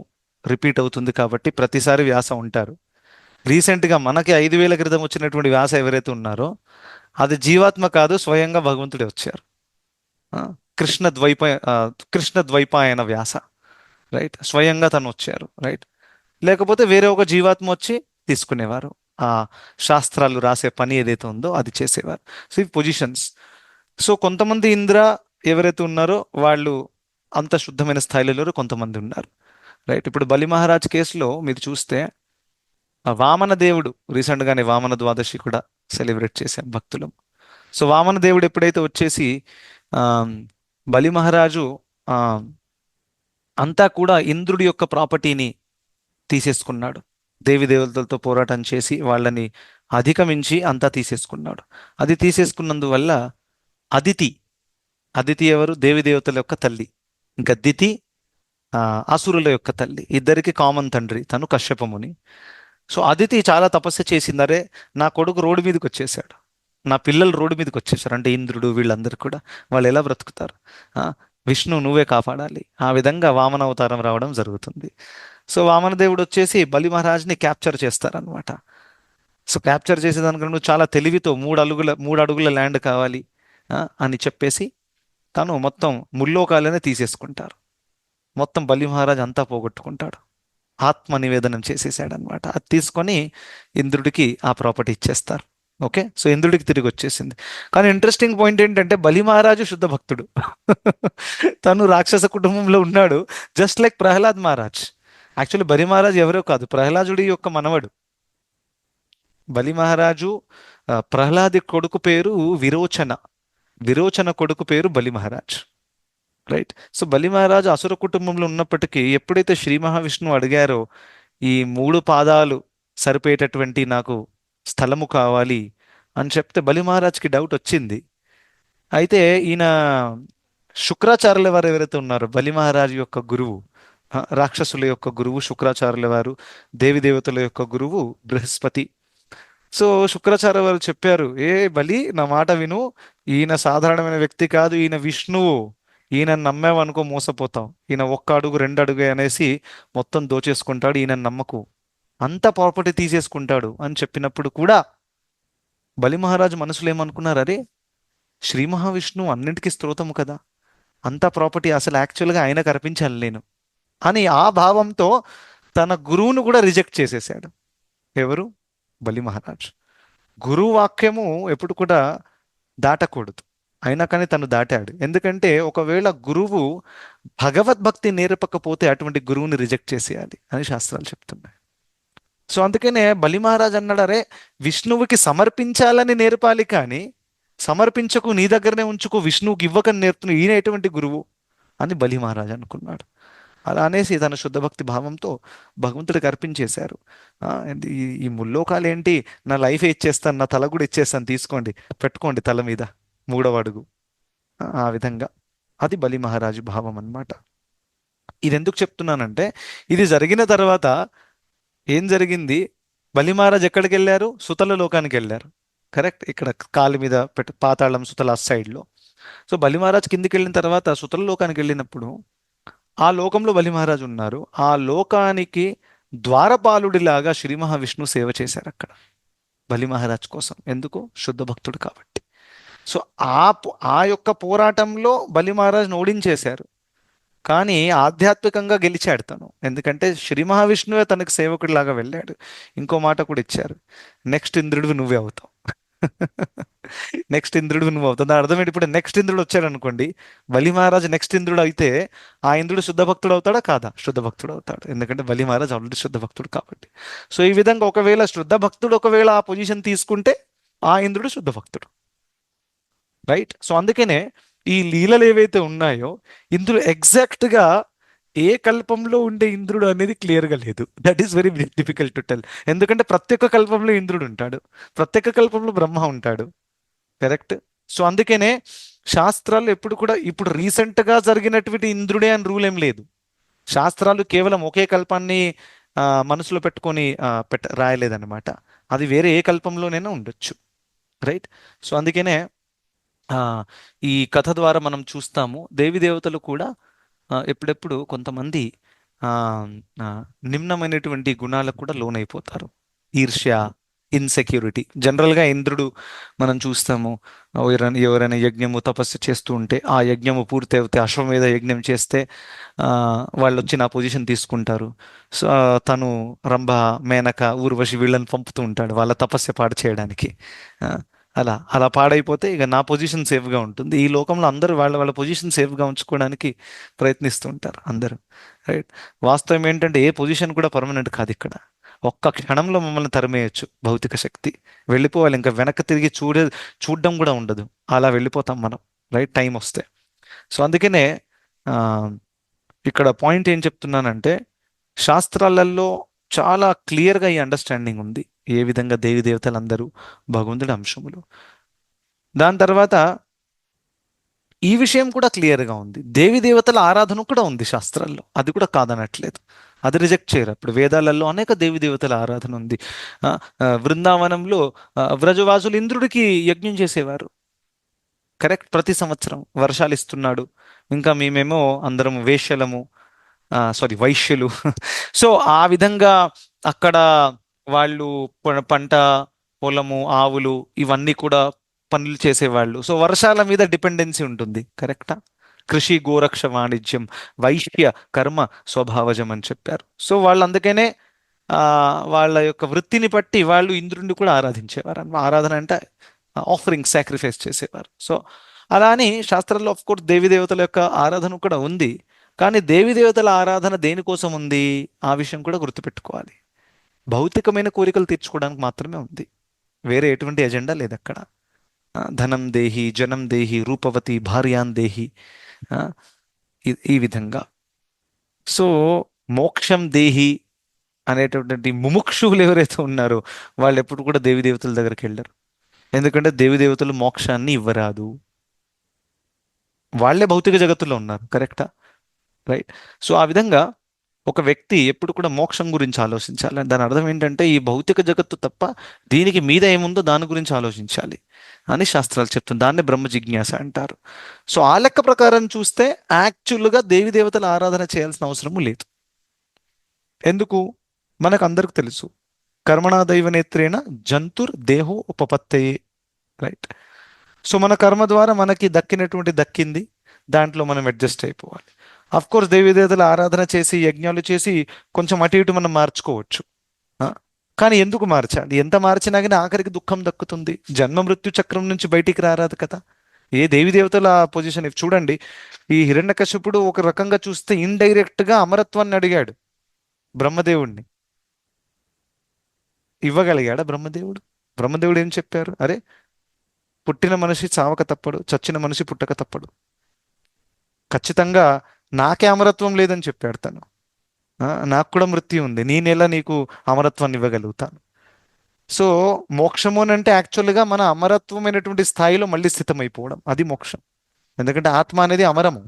రిపీట్ అవుతుంది కాబట్టి ప్రతిసారి వ్యాస ఉంటారు. రీసెంట్గా మనకి 5,000 క్రితం వచ్చినటువంటి వ్యాస ఎవరైతే ఉన్నారో అది జీవాత్మ కాదు, స్వయంగా భగవంతుడే వచ్చారు. కృష్ణ ద్వైపాయన వ్యాస, రైట్? స్వయంగా తను వచ్చారు, రైట్? లేకపోతే వేరే ఒక జీవాత్మ వచ్చి తీసుకునేవారు, ఆ శాస్త్రాలు రాసే పని ఏదైతే ఉందో అది చేసేవారు. సో ఇవి పొజిషన్స్. సో కొంతమంది ఇంద్ర ఎవరైతే ఉన్నారో వాళ్ళు అంత శుద్ధమైన స్థాయిలో కొంతమంది ఉన్నారు, రైట్? ఇప్పుడు బలి మహారాజ్ కేసులో మీరు చూస్తే వామన దేవుడు, రీసెంట్గానే వామన ద్వాదశి కూడా సెలబ్రేట్ చేశాం భక్తులు. సో వామన దేవుడు ఎప్పుడైతే వచ్చేసి బలి మహారాజు అంతా కూడా ఇంద్రుడి యొక్క ప్రాపర్టీని తీసేసుకున్నాడు. దేవి దేవతలతో పోరాటం చేసి వాళ్ళని అధిగమించి అంతా తీసేసుకున్నాడు. అది తీసేసుకున్నందువల్ల అదితి ఎవరు? దేవి దేవతల యొక్క తల్లి. ఇంకా దితి అసురుల యొక్క తల్లి. ఇద్దరికి కామన్ తండ్రి, తను కశ్యపముని. సో అదితి చాలా తపస్సు చేసిందరే, నా కొడుకు రోడ్డు మీదకి వచ్చేసాడు, నా పిల్లలు రోడ్డు మీదకి వచ్చేసారు అంటే ఇంద్రుడు వీళ్ళందరూ కూడా వాళ్ళు ఎలా బ్రతుకుతారు? విష్ణు నువ్వే కాపాడాలి. ఆ విధంగా వామన అవతారం రావడం జరుగుతుంది. సో వామన దేవుడు వచ్చేసి బలి మహారాజ్ని క్యాప్చర్ చేస్తారనమాట. సో క్యాప్చర్ చేసేదానికన్నా నువ్వు చాలా తెలివితో 3 అడుగుల ల్యాండ్ కావాలి అని చెప్పేసి తను మొత్తం ముల్లోకాలనే తీసేసుకుంటారు. మొత్తం బలి మహారాజ్ అంతా పోగొట్టుకుంటాడు. ఆత్మ నివేదనం చేసేసాడనమాట. అది తీసుకొని ఇంద్రుడికి ఆ ప్రాపర్టీ ఇచ్చేస్తారు. ఓకే, సో ఇంద్రుడికి తిరిగి వచ్చేసింది. కానీ ఇంట్రెస్టింగ్ పాయింట్ ఏంటంటే బలి మహారాజు శుద్ధ భక్తుడు. తను రాక్షస కుటుంబంలో ఉన్నాడు, just like Prahlad Maharaj. Actually Bali Maharaj ఎవరో కాదు, ప్రహ్లాదుడి యొక్క మనవడు. బలి మహారాజు ప్రహ్లాది కొడుకు పేరు విరోచన. విరోచన కొడుకు పేరు బలి మహారాజ్. రైట్. సో బలి మహారాజు అసుర కుటుంబంలో ఉన్నప్పటికీ ఎప్పుడైతే శ్రీ మహావిష్ణువు అడిగారో ఈ 3 పాదాలు సరిపోయేటటువంటి నాకు స్థలము కావాలి అని చెప్తే బలి మహారాజ్కి డౌట్ వచ్చింది. అయితే ఈయన శుక్రాచార్యుల వారు ఎవరైతే ఉన్నారో బలి మహారాజు యొక్క గురువు, రాక్షసుల యొక్క గురువు శుక్రాచార్యుల వారు, దేవి దేవతల యొక్క గురువు బృహస్పతి. సో శుక్రాచార్య వారు చెప్పారు, ఏ బలి నా మాట విను, ఈయన సాధారణమైన వ్యక్తి కాదు, ఈయన విష్ణువు, ఈయన నమ్మావనుకో మోసపోతాం, ఈయన 1 అడుగు 2 అడుగు అనేసి మొత్తం దోచేసుకుంటాడు, ఈయన నమ్మకు, అంత ప్రాపర్టీ తీసేసుకుంటాడు అని చెప్పినప్పుడు కూడా బలి మహారాజు మనసులో ఏమనుకున్నారు, అరే శ్రీ మహావిష్ణువు అన్నింటికీ స్తోత్రము కదా, అంత ప్రాపర్టీ అసలు యాక్చువల్గా ఆయనకు అర్పించాలి నేను అని ఆ భావంతో తన గురువును కూడా రిజెక్ట్ చేసేసాడు. ఎవరు? బలి మహారాజ్. గురువు వాక్యము ఎప్పుడు కూడా దాటకూడదు, అయినా కానీ తను దాటాడు. ఎందుకంటే ఒకవేళ గురువు భగవద్భక్తి నేర్పకపోతే అటువంటి గురువుని రిజెక్ట్ చేసేయాలి అని శాస్త్రాలు చెప్తున్నాయి. సో అందుకనే బలి మహారాజ్ అన్నాడు, అరే విష్ణువుకి సమర్పించాలని నేర్పాలి కానీ సమర్పించకు, నీ దగ్గరనే ఉంచుకో, విష్ణువుకి ఇవ్వకని నేర్పుతున్న ఈయన ఎటువంటి గురువు అని బలి మహారాజ్ అనుకున్నాడు. అలా అనేసి తన శుద్ధ భక్తి భావంతో భగవంతుడికి అర్పించేశారు. ఈ ముల్లోకాలు ఏంటి, నా లైఫ్ ఇచ్చేస్తాను, నా తల కూడా ఇచ్చేస్తాను, తీసుకోండి పెట్టుకోండి తల మీద 3వ అడుగు. ఆ విధంగా అది బలి మహారాజు భావం అన్నమాట. ఇది ఎందుకు చెప్తున్నానంటే ఇది జరిగిన తర్వాత ఏం జరిగింది, బలి మహారాజ్ ఎక్కడికి వెళ్ళారు? సుతల లోకానికి వెళ్ళారు. కరెక్ట్, ఇక్కడ కాలు మీద పాతాళం సుతల సైడ్లో. సో బలి మహారాజ్ కిందికి వెళ్ళిన తర్వాత సుతల లోకానికి వెళ్ళినప్పుడు ఆ లోకంలో బలి మహారాజు ఉన్నారు. ఆ లోకానికి ద్వారపాలుడిలాగా శ్రీ మహావిష్ణువు సేవ చేశారు అక్కడ బలి మహారాజ్ కోసం. ఎందుకు? శుద్ధ భక్తుడు కాబట్టి. సో ఆ యొక్క పోరాటంలో బలి మహారాజ్ను ఓడించేశారు, కానీ ఆధ్యాత్మికంగా గెలిచాడు తను. ఎందుకంటే శ్రీ మహావిష్ణువే తనకు సేవకుడిలాగా వెళ్ళాడు. ఇంకో మాట కూడా ఇచ్చారు, నెక్స్ట్ ఇంద్రుడివి నువ్వే అవుతావు. నెక్స్ట్ ఇంద్రుడివి నువ్వు అవుతావు. దాని అర్థం ఏంటి? ఇప్పుడు నెక్స్ట్ ఇంద్రుడు వచ్చాడు అనుకోండి, బలి మహారాజ్ నెక్స్ట్ ఇంద్రుడు అయితే ఆ ఇంద్రుడు శుద్ధ భక్తుడు అవుతాడా? కాదా? శుద్ధ భక్తుడు అవుతాడు, ఎందుకంటే బలి మహారాజ్ ఆల్రెడీ శుద్ధ భక్తుడు కాబట్టి. సో ఈ విధంగా ఒకవేళ శుద్ధ భక్తుడు ఒకవేళ ఆ పొజిషన్ తీసుకుంటే ఆ ఇంద్రుడు శుద్ధ భక్తుడు. రైట్. సో అందుకనే ఈ లీలలు ఏవైతే ఉన్నాయో ఇందులో ఎగ్జాక్ట్గా ఏ కల్పంలో ఉండే ఇంద్రుడు అనేది క్లియర్గా లేదు. That is very difficult to tell. ఎందుకంటే ప్రతి ఒక్క కల్పంలో ఇంద్రుడు ఉంటాడు, ప్రతి ఒక్క కల్పంలో బ్రహ్మ ఉంటాడు. కరెక్ట్. సో అందుకనే శాస్త్రాలు ఎప్పుడు కూడా ఇప్పుడు రీసెంట్గా జరిగినటువంటి ఇంద్రుడే అని రూల్ ఏం లేదు. శాస్త్రాలు కేవలం ఒకే కల్పాన్ని మనసులో పెట్టుకొని రాయలేదన్నమాట. అది వేరే ఏ కల్పంలోనైనా ఉండొచ్చు. రైట్. సో అందుకనే ఈ కథ ద్వారా మనం చూస్తాము దేవి దేవతలు కూడా ఎప్పుడెప్పుడు కొంతమంది నిమ్నమైనటువంటి గుణాలకు కూడా లోనైపోతారు. ఈర్ష్య, ఇన్సెక్యూరిటీ. జనరల్గా ఇంద్రుడు మనం చూస్తాము, ఎవరైనా యజ్ఞము తపస్సు చేస్తూ ఉంటే ఆ యజ్ఞము పూర్తి అవుతే, అశ్వమేధ యజ్ఞం చేస్తే వాళ్ళు వచ్చి నా పొజిషన్ తీసుకుంటారు. సో తను రంభ, మేనక, ఊర్వశి వీళ్ళని పంపుతూ ఉంటాడు వాళ్ళ తపస్సు పాడు చేయడానికి. అలా పాడైపోతే ఇక నా పొజిషన్ సేఫ్గా ఉంటుంది. ఈ లోకంలో అందరూ వాళ్ళ పొజిషన్ సేఫ్గా ఉంచుకోవడానికి ప్రయత్నిస్తూ ఉంటారు అందరూ. రైట్. వాస్తవం ఏంటంటే ఏ పొజిషన్ కూడా పర్మనెంట్ కాదు. ఇక్కడ ఒక్క క్షణంలో మమ్మల్ని తరిమేయచ్చు భౌతిక శక్తి, వెళ్ళిపోవాలి, ఇంకా వెనక్కి తిరిగి చూడడం కూడా ఉండదు, అలా వెళ్ళిపోతాం మనం. రైట్, టైం వస్తే. సో అందుకనే ఇక్కడ పాయింట్ ఏం చెప్తున్నానంటే శాస్త్రాలలో చాలా క్లియర్గా ఈ అండర్స్టాండింగ్ ఉంది, ఏ విధంగా దేవి దేవతలందరూ భగవంతుడి అంశములు. దాని తర్వాత ఈ విషయం కూడా క్లియర్గా ఉంది, దేవి దేవతల ఆరాధన కూడా ఉంది శాస్త్రాల్లో, అది కూడా కాదనట్లేదు, అది రిజెక్ట్ చేయరు. అప్పుడు వేదాలలో అనేక దేవి దేవతల ఆరాధన ఉంది. బృందావనంలో వ్రజవాసులు ఇంద్రుడికి యజ్ఞం చేసేవారు. కరెక్ట్. ప్రతి సంవత్సరం వర్షాలు ఇస్తున్నాడు, ఇంకా మేమేమో అందరం వేశ్యలము, సారీ వైశ్యులు. సో ఆ విధంగా అక్కడ వాళ్ళు పంట పొలము ఆవులు ఇవన్నీ కూడా పనులు చేసేవాళ్ళు. సో వర్షాల మీద డిపెండెన్సీ ఉంటుంది, కరెక్టా? కృషి గోరక్ష వాణిజ్యం వైశ్య కర్మ స్వభావజం అని చెప్పారు. సో వాళ్ళు అందుకనే ఆ వాళ్ళ యొక్క వృత్తిని బట్టి వాళ్ళు ఇంద్రుడిని కూడా ఆరాధించేవారు అన్నమాట. ఆరాధన అంటే ఆఫరింగ్, సాక్రిఫైస్ చేసేవారు. సో అలా అని శాస్త్రాల్లో ఆఫ్ కోర్స్ దేవి దేవతల యొక్క ఆరాధన కూడా ఉంది. కానీ దేవి దేవతల ఆరాధన దేనికోసం ఉంది ఆ విషయం కూడా గుర్తుపెట్టుకోవాలి. భౌతికమైన కోరికలు తీర్చుకోవడానికి మాత్రమే ఉంది, వేరే ఎటువంటి ఎజెండా లేదు అక్కడ. ధనం దేహి, జనం దేహి, రూపవతి భార్యాన్ దేహి, ఆ, ఈ విధంగా. సో మోక్షం దేహి అనేటటువంటి ముముక్షువులు ఎవరైతే ఉన్నారో వాళ్ళు ఎప్పుడు కూడా దేవి దేవతల దగ్గరికి వెళ్ళరు. ఎందుకంటే దేవి దేవతలు మోక్షాన్ని ఇవ్వరాదు, వాళ్ళే భౌతిక జగత్తులో ఉన్నారు, కరెక్టా? రైట్. సో ఆ విధంగా ఒక వ్యక్తి ఎప్పుడు కూడా మోక్షం గురించి ఆలోచించాలి. దాని అర్థం ఏంటంటే ఈ భౌతిక జగత్తు తప్ప దీనికి మీద ఏముందో దాని గురించి ఆలోచించాలి అని శాస్త్రాలు చెప్తుంది. దాన్నే బ్రహ్మ జిజ్ఞాస అంటారు. సో ఆ లెక్క ప్రకారం చూస్తే యాక్చువల్గా దేవి దేవతల ఆరాధన చేయాల్సిన అవసరము లేదు. ఎందుకు? మనకు అందరికి తెలుసు, కర్మణా దైవనేత్రేణ జంతుర్ దేహో ఉపపత్తయే. రైట్. సో మన కర్మ ద్వారా మనకి దక్కినటువంటి దక్కింది, దాంట్లో మనం అడ్జస్ట్ అయిపోవాలి. అఫ్ కోర్స్ దేవి దేవతల ఆరాధన చేసి యజ్ఞాలు చేసి కొంచెం అటు ఇటు మనం మార్చుకోవచ్చు, కానీ ఎందుకు మార్చాలి? ఎంత మార్చినా కానీ ఆఖరికి దుఃఖం దక్కుతుంది. జన్మ మృత్యు చక్రం నుంచి బయటికి రారాదు కదా ఏ దేవి దేవతల పొజిషన్. చూడండి, ఈ హిరణ్యకశిపుడు ఒక రకంగా చూస్తే ఇండైరెక్ట్ గా అమరత్వాన్ని అడిగాడు బ్రహ్మదేవుడిని. ఇవ్వగలిగాడా బ్రహ్మదేవుడు? బ్రహ్మదేవుడు ఏం చెప్పారు? అరే, పుట్టిన మనిషి చావక తప్పడు, చచ్చిన మనిషి పుట్టక తప్పడు. ఖచ్చితంగా నాకే అమరత్వం లేదని చెప్పాడు తను. నాకు కూడా మృత్యు ఉంది, నేనెలా నీకు అమరత్వాన్ని ఇవ్వగలుగుతాను? సో మోక్షము అని అంటే యాక్చువల్గా మన అమరత్వమైనటువంటి స్థాయిలో మళ్ళీ స్థితమైపోవడం, అది మోక్షం. ఎందుకంటే ఆత్మ అనేది అమరము.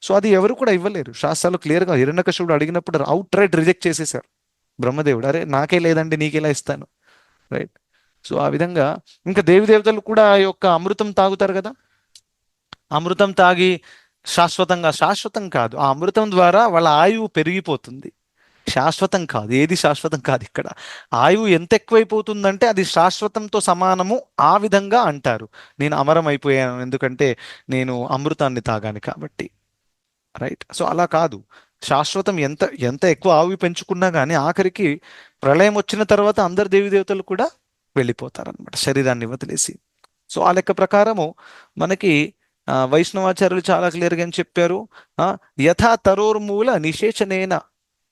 సో అది ఎవరు కూడా ఇవ్వలేరు. శాస్త్రాలు క్లియర్గా హిరణ్యకశిపుడు అడిగినప్పుడు అవుట్ రైట్ రిజెక్ట్ చేసేసారు బ్రహ్మదేవుడు. అరే నాకే లేదండి, నీకెలా ఇస్తాను? రైట్. సో ఆ విధంగా ఇంకా దేవి దేవతలు కూడా ఆ యొక్క అమృతం తాగుతారు కదా. అమృతం తాగి శాశ్వతం కాదు, ఆ అమృతం ద్వారా వాళ్ళ ఆయువు పెరిగిపోతుంది. శాశ్వతం కాదు, ఏది శాశ్వతం కాదు ఇక్కడ. ఆయువు ఎంత ఎక్కువైపోతుందంటే అది శాశ్వతంతో సమానము. ఆ విధంగా అంటారు, నేను అమరం అయిపోయాను ఎందుకంటే నేను అమృతాన్ని తాగాను కాబట్టి. రైట్. సో అలా కాదు, శాశ్వతం ఎంత ఎంత ఎక్కువ ఆయువు పెంచుకున్నా కానీ ఆఖరికి ప్రళయం వచ్చిన తర్వాత అందరు దేవి దేవతలు కూడా వెళ్ళిపోతారు అనమాట, శరీరాన్ని వదిలేసి. సో ఆ లెక్క ప్రకారము మనకి వైష్ణవాచార్యులు చాలా క్లియర్గా ఏం చెప్పారు? యథా తరోర్మూల నిశేషనేన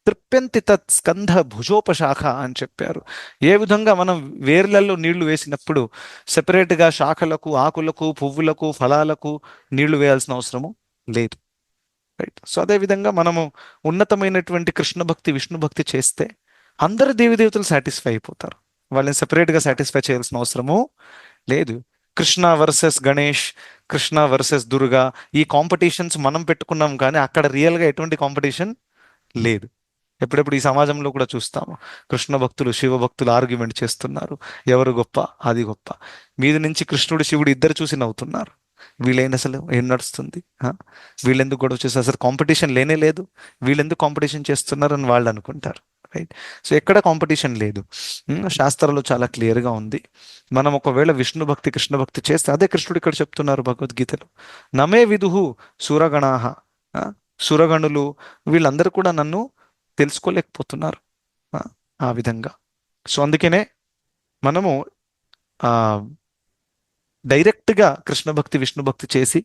తృప్యంతి తత్ స్కంధ భుజోపశాఖ అని చెప్పారు. ఏ విధంగా మనం వేర్లలో నీళ్లు వేసినప్పుడు సెపరేట్గా శాఖలకు, ఆకులకు, పువ్వులకు, ఫలాలకు నీళ్లు వేయాల్సిన అవసరము లేదు. రైట్. సో అదేవిధంగా మనము ఉన్నతమైనటువంటి కృష్ణ భక్తి, విష్ణు భక్తి చేస్తే అందరు దేవి దేవతలు సాటిస్ఫై అయిపోతారు, వాళ్ళని సెపరేట్గా సాటిస్ఫై చేయాల్సిన అవసరము లేదు. కృష్ణ వర్సెస్ గణేష్, కృష్ణ వర్సెస్ దుర్గా, ఈ కాంపిటీషన్స్ మనం పెట్టుకున్నాం కానీ అక్కడ రియల్గా ఎటువంటి కాంపిటీషన్ లేదు. ఎప్పుడెప్పుడు ఈ సమాజంలో కూడా చూస్తాము, కృష్ణ భక్తులు శివ భక్తులు ఆర్గ్యుమెంట్ చేస్తున్నారు, ఎవరు గొప్ప, అది గొప్ప. మీద నుంచి కృష్ణుడు శివుడు ఇద్దరు చూసి నవ్వుతున్నారు. వీళ్ళైన అసలు ఏం నడుస్తుంది, వీళ్ళెందుకు గొడవ చేస్తారు, అసలు కాంపిటీషన్ లేనే లేదు, వీళ్ళెందుకు కాంపిటీషన్ చేస్తున్నారు అని వాళ్ళు అనుకుంటారు. రైట్. సో ఎక్కడ కాంపిటీషన్ లేదు. శాస్త్రాలు చాలా క్లియర్గా ఉంది. మనం ఒకవేళ విష్ణు భక్తి, కృష్ణ భక్తి చేస్తే, అదే కృష్ణుడు ఇక్కడ చెప్తున్నారు భగవద్గీతలో, నమే విదుహు సురగణాహ, సురగణులు వీళ్ళందరూ కూడా నన్ను తెలుసుకోలేకపోతున్నారు ఆ విధంగా. సో అందుకనే మనము డైరెక్ట్గా కృష్ణ భక్తి, విష్ణు భక్తి చేసి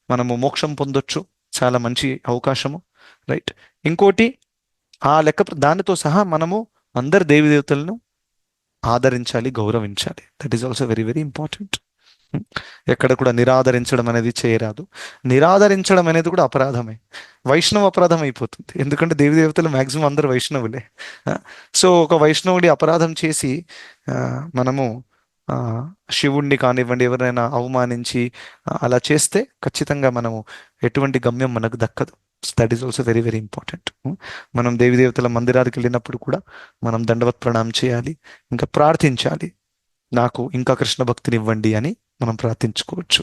మనము మోక్షం పొందొచ్చు, చాలా మంచి అవకాశము. రైట్. ఇంకోటి ఆ లెక్క దానితో సహా మనము అందరు దేవి దేవతలను ఆదరించాలి, గౌరవించాలి. That is also very very important. ఎక్కడ కూడా నిరాదరించడం అనేది చేయరాదు. నిరాదరించడం అనేది కూడా అపరాధమే, వైష్ణవ అపరాధం అయిపోతుంది. ఎందుకంటే దేవి దేవతలు మ్యాక్సిమం అందరు వైష్ణవులే. సో ఒక వైష్ణవుడి అపరాధం చేసి మనము శివుణ్ణి కానివ్వండి ఎవరైనా అవమానించి అలా చేస్తే ఖచ్చితంగా మనము ఎటువంటి గమ్యం మనకు దక్కదు. That is also very very important. మనం దేవి దేవతల మందిరానికి వెళ్ళినప్పుడు కూడా మనం దండవత్ ప్రణామం చేయాలి, ఇంకా ప్రార్థించాలి, నాకు ఇంకా కృష్ణ భక్తిని ఇవ్వండి అని మనం ప్రార్థించుకోవచ్చు.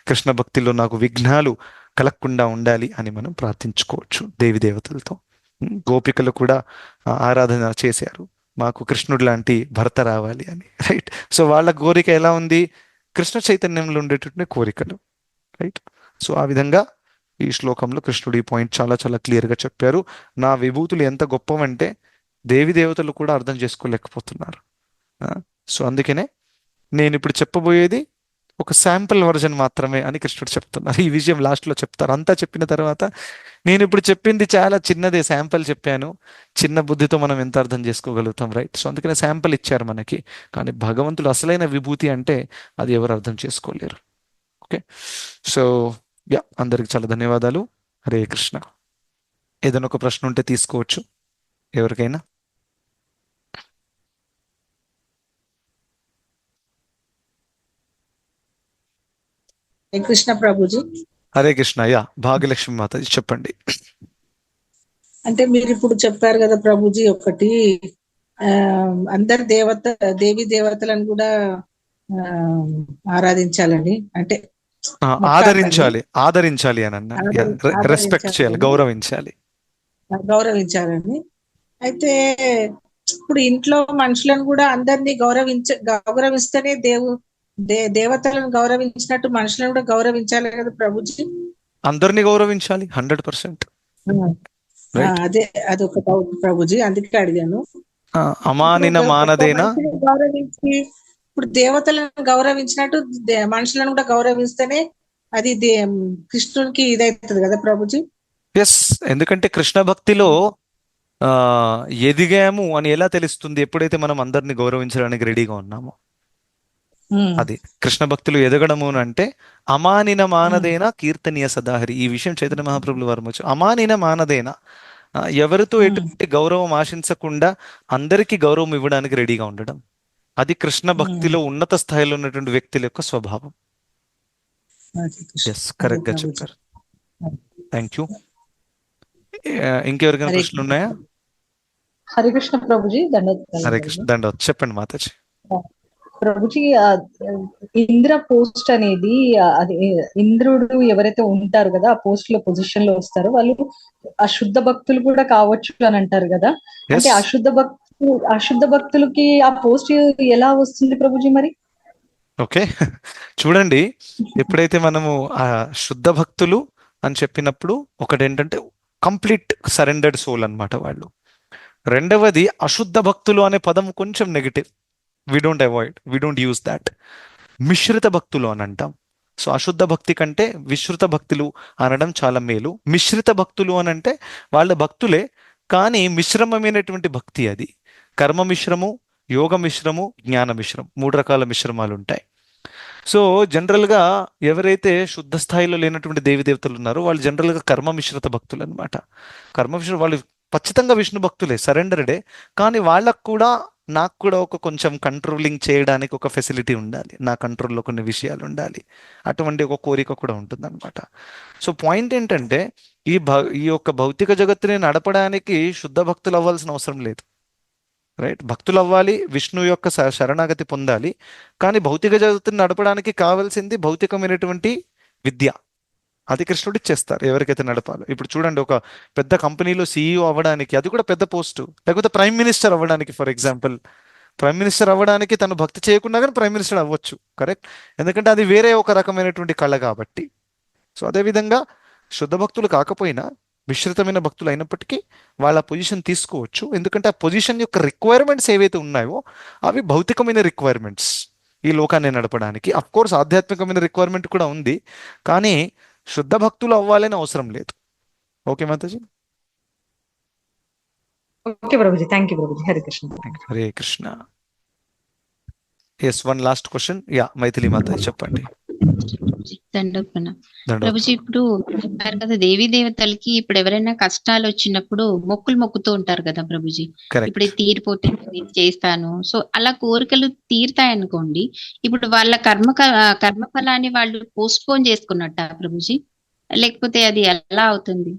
కృష్ణ భక్తిలో నాకు విఘ్నాలు కలగకుండా ఉండాలి అని మనం ప్రార్థించుకోవచ్చు దేవి దేవతలతో. గోపికలు కూడా ఆరాధన చేశారు, మాకు కృష్ణుడు లాంటి భర్త రావాలి అని, రైట్? సో వాళ్ళ కోరిక ఎలా ఉంది? కృష్ణ చైతన్యంలో ఉండేటటువంటి కోరికలు, రైట్? సో ఆ విధంగా ఈ శ్లోకంలో కృష్ణుడు ఈ పాయింట్ చాలా చాలా క్లియర్గా చెప్పారు. నా విభూతులు ఎంత గొప్పవంటే దేవి దేవతలు కూడా అర్థం చేసుకోలేకపోతున్నారు. సో అందుకనే నేను ఇప్పుడు చెప్పబోయేది ఒక శాంపుల్ వర్జన్ మాత్రమే అని కృష్ణుడు చెప్తున్నారు. ఈ విషయం లాస్ట్లో చెప్తారు. అంతా చెప్పిన తర్వాత నేను ఇప్పుడు చెప్పింది చాలా చిన్నదే, శాంపుల్ చెప్పాను. చిన్న బుద్ధితో మనం ఎంత అర్థం చేసుకోగలుగుతాం, రైట్? సో అందుకనే శాంపుల్ ఇచ్చారు మనకి. కానీ భగవంతుడు అసలైన విభూతి అంటే అది ఎవరు అర్థం చేసుకోలేరు. ఓకే, సో యా, అందరికి చాలా ధన్యవాదాలు. హరే కృష్ణ. ఏదైనా ఒక ప్రశ్న ఉంటే తీసుకోవచ్చు ఎవరికైనా. కృష్ణ ప్రభుజీ, హరే కృష్ణ. యా, భాగ్యలక్ష్మి మాతాజీ చెప్పండి. అంటే మీరు ఇప్పుడు చెప్పారు కదా ప్రభుజీ, ఒకటి అందరు దేవి దేవతలను కూడా ఆరాధించాలని, అంటే ఆదరించాలి అని అన్నా, రెస్పెక్ట్ చేయాలి, గౌరవించాలని. అయితే ఇప్పుడు ఇంట్లో మనుషులను కూడా అందరినీ గౌరవిస్తేనే దేవతలను గౌరవించినట్టు మనుషులను కూడా గౌరవించాలి కదా ప్రభుజీ. అందరినీ గౌరవించాలి 100%. అదే అదొక డౌట్ ప్రభుజీ, అందుకే అడిగాను. అమానిన మానదేనా గౌరవించి, ఇప్పుడు దేవతలను గౌరవించినట్టు మనుషులను కూడా గౌరవిస్తేనే అది కృష్ణునికి ఇదైతుంది కదా ప్రభుజీ. ఎస్, ఎందుకంటే కృష్ణ భక్తిలో ఎదిగాము అని ఎలా తెలుస్తుంది? ఎప్పుడైతే మనం అందరిని గౌరవించడానికి రెడీగా ఉన్నామో అది కృష్ణ భక్తులు ఎదగడము అంటే. అమానిన మానదేన కీర్తనీయ సదాహరి, ఈ విషయం చైతన్య మహాప్రభులు వారు అమానిన మానదేన, ఎవరితో ఎటువంటి గౌరవం ఆశించకుండా అందరికీ గౌరవం ఇవ్వడానికి రెడీగా ఉండడం, అది కృష్ణ భక్తిలో ఉన్నత స్థాయిలో ఉన్నటువంటి వ్యక్తుల యొక్క స్వభావం. ఎస్, కరెక్ట్ గా చెప్పారు. Thank you. ఇంకెవరికైనా ప్రశ్నలు ఉన్నాయా? హరికృష్ణ ప్రభుజీ, హరే కృష్ణ. దండవత్. చెప్పండి మాతాజీ. ప్రభుజీ, ఇంద్ర పోస్ట్ అనేది, అది ఇంద్రుడు ఎవరైతే ఉంటారు కదా ఆ పోస్ట్ లో పొజిషన్ లో వస్తారో వాళ్ళు అశుద్ధ భక్తులు కూడా కావచ్చు అని అంటారు కదా. అంటే అశుద్ధ భక్తులకి ఆ పోస్ట్ ఎలా వస్తుంది ప్రభుజీ మరి? ఓకే, చూడండి, ఎప్పుడైతే మనము ఆ శుద్ధ భక్తులు అని చెప్పినప్పుడు ఒకటి ఏంటంటే కంప్లీట్ సరెండర్డ్ సోల్ అన్నమాట వాళ్ళు. రెండవది అశుద్ధ భక్తులు అనే పదం కొంచెం negative, we don't use that. మిశ్రిత భక్తులు అని అంటాం. సో అశుద్ధ భక్తి కంటే విశ్రుత భక్తులు అనడం చాలా మేలు. మిశ్రిత భక్తులు అని అంటే వాళ్ళ భక్తులే కానీ మిశ్రమమైనటువంటి భక్తి. అది కర్మ మిశ్రము, యోగ మిశ్రము, జ్ఞాన మిశ్రం, 3 రకాల మిశ్రమాలు ఉంటాయి. సో జనరల్గా ఎవరైతే శుద్ధ స్థాయిలో లేనటువంటి దేవి దేవతలు ఉన్నారో వాళ్ళు జనరల్గా కర్మ మిశ్రిత భక్తులు అనమాట. కర్మ మిశ్ర వాళ్ళు ఖచ్చితంగా విష్ణు భక్తులే, సరెండర్డే. కానీ వాళ్ళకు కూడా నాకు కూడా ఒక కొంచెం కంట్రోలింగ్ చేయడానికి ఒక ఫెసిలిటీ ఉండాలి, నా కంట్రోల్లో కొన్ని విషయాలు ఉండాలి, అటువంటి ఒక కోరిక కూడా ఉంటుంది అనమాట. సో పాయింట్ ఏంటంటే ఈ యొక్క భౌతిక జగత్తుని నడపడానికి శుద్ధ భక్తులు అవ్వాల్సిన అవసరం లేదు, రైట్? భక్తులు అవ్వాలి, విష్ణు యొక్క శరణాగతి పొందాలి. కానీ భౌతిక జగత్తుని నడపడానికి కావాల్సింది భౌతికమైనటువంటి విద్య. అది కృష్ణుడు ఇచ్చేస్తారు ఎవరికైతే నడపాలో. ఇప్పుడు చూడండి, ఒక పెద్ద కంపెనీలో CEO అవ్వడానికి అది కూడా పెద్ద పోస్టు, లేకపోతే ప్రైమ్ మినిస్టర్ అవ్వడానికి, ఫర్ ఎగ్జాంపుల్ ప్రైమ్ మినిస్టర్ అవ్వడానికి తను భక్తి చేయకుండా కానీ ప్రైమ్ మినిస్టర్ అవ్వచ్చు, కరెక్ట్? ఎందుకంటే అది వేరే ఒక రకమైనటువంటి కళ కాబట్టి. సో అదేవిధంగా శుద్ధ భక్తులు కాకపోయినా మిశ్రితమైన భక్తులు అయినప్పటికీ వాళ్ళ పొజిషన్ తీసుకోవచ్చు. ఎందుకంటే ఆ పొజిషన్ యొక్క రిక్వైర్మెంట్స్ ఏవైతే ఉన్నాయో అవి భౌతికమైన రిక్వైర్మెంట్స్ ఈ లోకాన్ని నడపడానికి. అఫ్ కోర్స్ ఆధ్యాత్మికమైన రిక్వైర్మెంట్ కూడా ఉంది, కానీ శుద్ధ భక్తులు అవ్వాలని అవసరం లేదు. Okay Mataji. Okay Prabhuji, thank you Prabhuji. Hare Krishna. Hare Krishna. Yes, one last question. Yeah, Maithili Mataji చెప్పండి. ప్రభుజీ, ఇప్పుడు చెప్పారు కదా దేవీ దేవతలకి ఇప్పుడు ఎవరైనా కష్టాలు వచ్చినప్పుడు మొక్కుతూ ఉంటారు కదా ప్రభుజీ. ఇప్పుడు తీరిపోతే చేస్తాను, సో అలా కోరికలు తీరుతాయి అనుకోండి. ఇప్పుడు వాళ్ళ కర్మఫలాన్ని వాళ్ళు పోస్ట్ పోన్ చేసుకున్నట్ట ప్రభుజీ, లేకపోతే అది ఎలా అవుతుంది?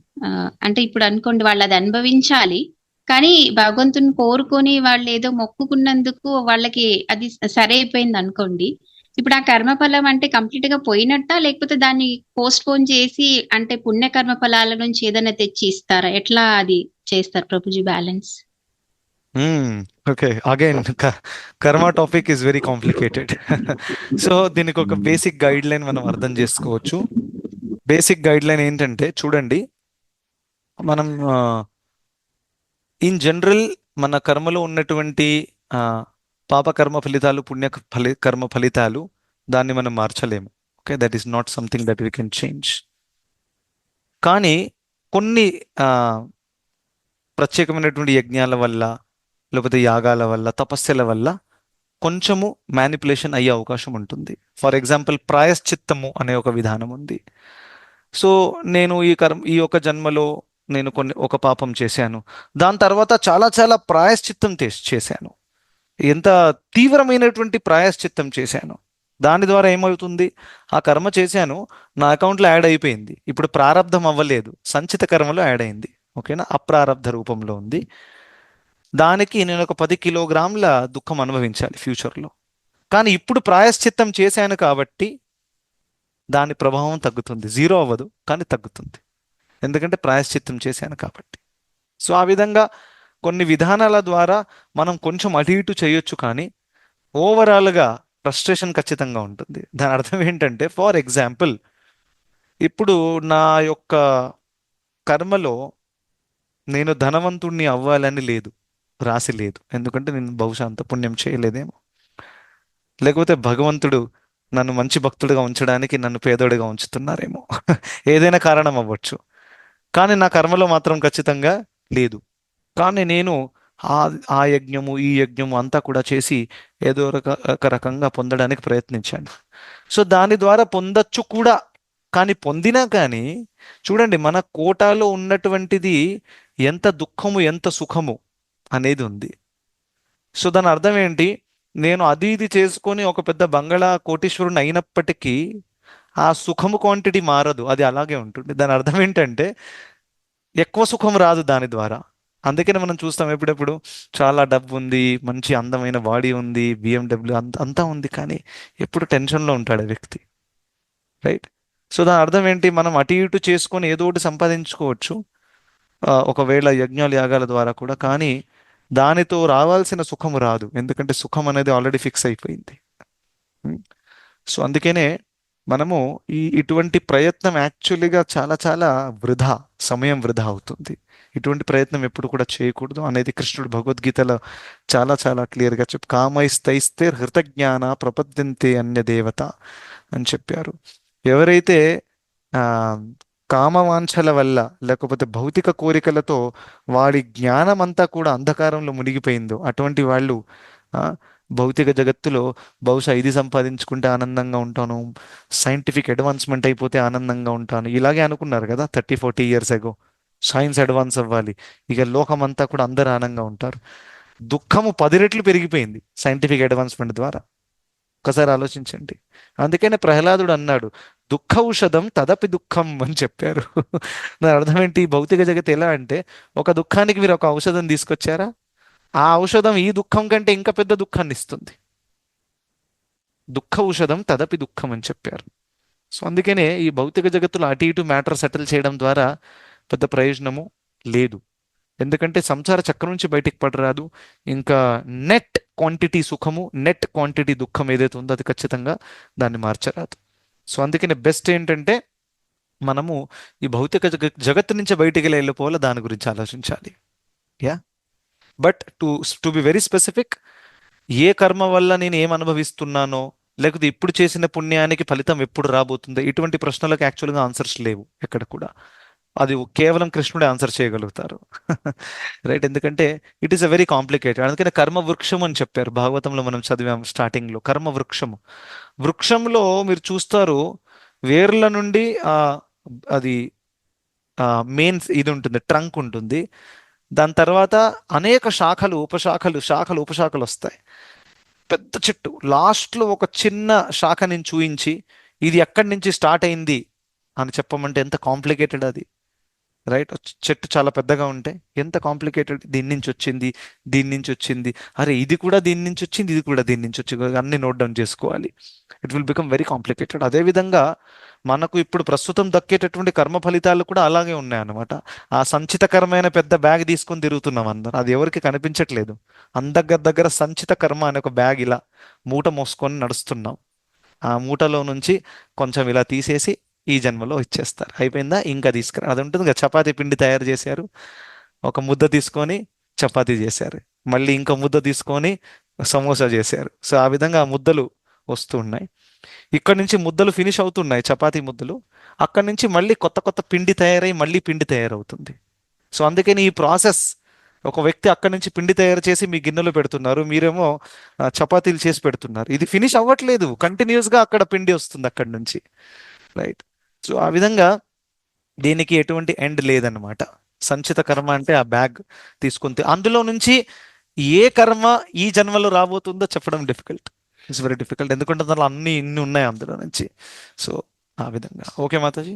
అంటే ఇప్పుడు అనుకోండి వాళ్ళు అది అనుభవించాలి, కానీ భగవంతుని కోరుకొని వాళ్ళు ఏదో మొక్కుకున్నందుకు వాళ్ళకి అది సరైపోయింది అనుకోండి. ఇప్పుడు ఆ కర్మఫలం అంటే కంప్లీట్ గా పోయినట్టా, లేకపోతే దాన్ని పోస్ట్ పోన్ చేసి అంటే పుణ్య కర్మ ఫలాల నుంచి ఏదైనా తెచ్చి ఇస్తారా? ఎట్లా అది చేస్తారు ప్రభుజీ బ్యాలెన్స్? ఓకే, అగైన్ కర్మ topic is very complicated. So దీనికి ఒక బేసిక్ గైడ్ లైన్ మనం అర్థం చేసుకోవచ్చు. బేసిక్ గైడ్ లైన్ ఏంటంటే, చూడండి, మనం ఇన్ జనరల్ మన కర్మలో ఉన్నటువంటి ఆ, పాప కర్మ ఫలితాలు, పుణ్య కర్మ ఫలితాలు, దాన్ని మనం మార్చలేము. Okay, that is not something that we can change. కానీ కొన్ని ఆ, ప్రత్యేకమైనటువంటి యజ్ఞాల వల్ల, లేకపోతే యాగాల వల్ల, తపస్సుల వల్ల కొంచెము మ్యానిపులేషన్ అయ్యే అవకాశం ఉంటుంది. ఫర్ ఎగ్జాంపుల్, ప్రాయశ్చిత్తము అనే ఒక విధానం ఉంది. సో నేను ఈ ఒక జన్మలో నేను ఒక పాపం చేశాను, దాని తర్వాత చాలా చాలా ప్రాయశ్చిత్తం చేశాను, ఎంత తీవ్రమైనటువంటి ప్రాయశ్చిత్తం చేశాను, దాని ద్వారా ఏమవుతుంది, ఆ కర్మ చేశాను, నా అకౌంట్లో యాడ్ అయిపోయింది, ఇప్పుడు ప్రారంధం అవ్వలేదు, సంచిత కర్మలో యాడ్ అయింది. ఓకేనా, అప్రారబ్ధ రూపంలో ఉంది. దానికి నేను ఒక 10 కిలోగ్రాముల దుఃఖం అనుభవించాలి ఫ్యూచర్లో. కానీ ఇప్పుడు ప్రాయశ్చిత్తం చేశాను కాబట్టి దాని ప్రభావం తగ్గుతుంది, జీరో అవ్వదు కానీ తగ్గుతుంది, ఎందుకంటే ప్రాయశ్చిత్తం చేశాను కాబట్టి. సో ఆ విధంగా కొన్ని విధానాల ద్వారా మనం కొంచెం అటు ఇటు చేయొచ్చు, కానీ ఓవరాల్గా ఫ్రస్ట్రేషన్ ఖచ్చితంగా ఉంటుంది. దాని అర్థం ఏంటంటే, ఫర్ ఎగ్జాంపుల్, ఇప్పుడు నా యొక్క కర్మలో నేను ధనవంతుణ్ణి అవ్వాలని లేదు, రాసి లేదు, ఎందుకంటే నేను బహుశా అంత పుణ్యం చేయలేదేమో, లేకపోతే భగవంతుడు నన్ను మంచి భక్తుడిగా ఉంచడానికి నన్ను పేదోడిగా ఉంచుతున్నారేమో. ఏదైనా కారణం అవ్వచ్చు, కానీ నా కర్మలో మాత్రం ఖచ్చితంగా లేదు. కానీ నేను ఆ ఆ యజ్ఞము ఈ యజ్ఞము అంతా కూడా చేసి ఏదో ఒక రకంగా పొందడానికి ప్రయత్నించాను. సో దాని ద్వారా పొందొచ్చు కూడా, కానీ పొందినా కానీ చూడండి, మన కోటాలో ఉన్నటువంటిది ఎంత దుఃఖము ఎంత సుఖము అనేది ఉంది. సో దాని అర్థం ఏంటి, నేను అది ఇది చేసుకొని ఒక పెద్ద బంగళా కోటీశ్వరుని అయినప్పటికీ ఆ సుఖము క్వాంటిటీ మారదు, అది అలాగే ఉంటుంది. దాని అర్థం ఏంటంటే, ఎక్కువ సుఖం రాదు దాని ద్వారా. అందుకనే మనం చూస్తాం ఎప్పుడెప్పుడు, చాలా డబ్బు ఉంది, మంచి అందమైన బాడీ ఉంది, బిఎండబ్ల్యూ అంతా ఉంది, కానీ ఎప్పుడు టెన్షన్లో ఉంటాడు ఆ వ్యక్తి, రైట్? సో దాని అర్థం ఏంటి, మనం అటు ఇటు చేసుకొని ఏదో ఒకటి సంపాదించుకోవచ్చు, ఒకవేళ యజ్ఞాలు యాగాల ద్వారా కూడా, కానీ దానితో రావాల్సిన సుఖము రాదు, ఎందుకంటే సుఖం అనేది ఆల్రెడీ ఫిక్స్ అయిపోయింది. సో అందుకనే మనము ఇటువంటి ప్రయత్నం యాక్చువల్లీగా చాలా చాలా వృధా, సమయం వృధా అవుతుంది. ఇటువంటి ప్రయత్నం ఎప్పుడు కూడా చేయకూడదు అనేది కృష్ణుడు భగవద్గీతలో చాలా చాలా క్లియర్గా కామైస్తైస్తే హృతజ్ఞాన ప్రపద్యంతే అన్య దేవత అని చెప్పారు. ఎవరైతే ఆ కామవాంఛల వల్ల, లేకపోతే భౌతిక కోరికలతో వాడి జ్ఞానం అంతా కూడా అంధకారంలో మునిగిపోయిందో, అటువంటి వాళ్ళు భౌతిక జగత్తులో బహుశా ఇది సంపాదించుకుంటే ఆనందంగా ఉంటాను, సైంటిఫిక్ అడ్వాన్స్మెంట్ అయిపోతే ఆనందంగా ఉంటాను, ఇలాగే అనుకున్నారు కదా 30-40 ఇయర్స్ ఎగో. సైన్స్ అడ్వాన్స్ అవ్వాలి, ఇక లోకమంతా కూడా అందరు ఆనందంగా ఉంటారు. దుఃఖము 10 రెట్లు పెరిగిపోయింది సైంటిఫిక్ అడ్వాన్స్మెంట్ ద్వారా. ఒకసారి ఆలోచించండి. అందుకనే ప్రహ్లాదుడు అన్నాడు, దుఃఖ ఔషధం తదపి దుఃఖం అని చెప్పారు. దాని అర్థం ఏంటి, భౌతిక జగత్ ఎలా అంటే, ఒక దుఃఖానికి మీరు ఒక ఔషధం తీసుకొచ్చారా, ఆ ఔషధం ఈ దుఃఖం కంటే ఇంకా పెద్ద దుఃఖాన్ని ఇస్తుంది. దుఃఖ ఔషధం తదపి దుఃఖం అని చెప్పారు. సో అందుకనే ఈ భౌతిక జగత్తులో అటు ఇటు మ్యాటర్ సెటిల్ చేయడం ద్వారా పెద్ద ప్రయోజనము లేదు, ఎందుకంటే సంసార చక్రం నుంచి బయటికి పడరాదు. ఇంకా నెట్ క్వాంటిటీ సుఖము, నెట్ క్వాంటిటీ దుఃఖం ఏదైతే ఉందో అది ఖచ్చితంగా దాన్ని మార్చరాదు. సో అందుకనే బెస్ట్ ఏంటంటే, మనము ఈ భౌతిక జగత్తు నుంచి బయటికి వెళ్ళిపోవాలి, దాని గురించి ఆలోచించాలి. Yeah, but to be very specific, ఏ కర్మ వల్ల నేను ఏం అనుభవిస్తున్నానో, లేకపోతే ఇప్పుడు చేసిన పుణ్యానికి ఫలితం ఎప్పుడు రాబోతుందో, ఇటువంటి ప్రశ్నలకు యాక్చువల్గా ఆన్సర్స్ లేవు ఎక్కడ కూడా. అది కేవలం కృష్ణుడే ఆన్సర్ చేయగలుగుతారు, రైట్? ఎందుకంటే it is a very complicated. అందుకనే కర్మ వృక్షం అని చెప్పారు, భాగవతంలో మనం చదివాం స్టార్టింగ్లో. కర్మ వృక్షము, వృక్షంలో మీరు చూస్తారు వేర్ల నుండి అది మెయిన్ ఇది ఉంటుంది, ట్రంక్ ఉంటుంది, దాని తర్వాత అనేక శాఖలు ఉపశాఖలు వస్తాయి, పెద్ద చెట్టు. లాస్ట్లో ఒక చిన్న శాఖని చూయించి ఇది ఎక్కడి నుంచి స్టార్ట్ అయింది అని చెప్పమంటే ఎంత కాంప్లికేటెడ్ అది. రైట్. చెట్టు చాలా పెద్దగా ఉంటే ఎంత కాంప్లికేటెడ్, దీని నుంచి వచ్చింది, దీని నుంచి వచ్చింది, అరే ఇది కూడా దీని నుంచి వచ్చింది, ఇది కూడా దీని నుంచి వచ్చింది, అన్ని నోట్ డౌన్ చేసుకోవాలి. It will become very complicated. అదేవిధంగా మనకు ఇప్పుడు ప్రస్తుతం దక్కేటటువంటి కర్మ ఫలితాలు కూడా అలాగే ఉన్నాయన్నమాట. ఆ సంచితకరమైన పెద్ద బ్యాగ్ తీసుకొని తిరుగుతున్నాం అందరం, అది ఎవరికి కనిపించట్లేదు. అందగ్గర దగ్గర సంచిత కర్మ అనే ఒక బ్యాగ్ ఇలా మూట మోసుకొని నడుస్తున్నాం. ఆ మూటలో నుంచి కొంచెం ఇలా తీసేసి ఈ జన్మలో ఇచ్చేస్తారు, అయిపోయిందా, ఇంకా తీసుకురా. అది ఉంటుంది కదా, చపాతీ పిండి తయారు చేశారు, ఒక ముద్ద తీసుకొని చపాతీ చేశారు, మళ్ళీ ఇంకో ముద్ద తీసుకొని సమోసా చేశారు. సో ఆ విధంగా ఆ ముద్దలు వస్తూ ఉన్నాయి. ఇక్కడ నుంచి ముద్దలు ఫినిష్ అవుతున్నాయి, చపాతీ ముద్దలు. అక్కడి నుంచి మళ్ళీ కొత్త కొత్త పిండి తయారై మళ్ళీ పిండి తయారవుతుంది. సో అందుకని ఈ ప్రాసెస్, ఒక వ్యక్తి అక్కడి నుంచి పిండి తయారు చేసి మీ గిన్నెలో పెడుతున్నారు, మీరేమో చపాతీలు చేసి పెడుతున్నారు. ఇది ఫినిష్ అవ్వట్లేదు, కంటిన్యూస్గా అక్కడ పిండి వస్తుంది అక్కడి నుంచి, రైట్. సో ఆ విధంగా దీనికి ఎటువంటి ఎండ్ లేదనమాట. సంచిత కర్మ అంటే ఆ బ్యాగ్ తీసుకుంటే అందులో నుంచి ఏ కర్మ ఈ జన్మలో రాబోతుందో చెప్పడం డిఫికల్ట్, ఇట్స్ వెరీ డిఫికల్ట్. ఎందుకంటే దాంట్లో ఇన్ని ఉన్నాయి అందులో నుంచి. సో ఆ విధంగా. ఓకే మాతాజీ.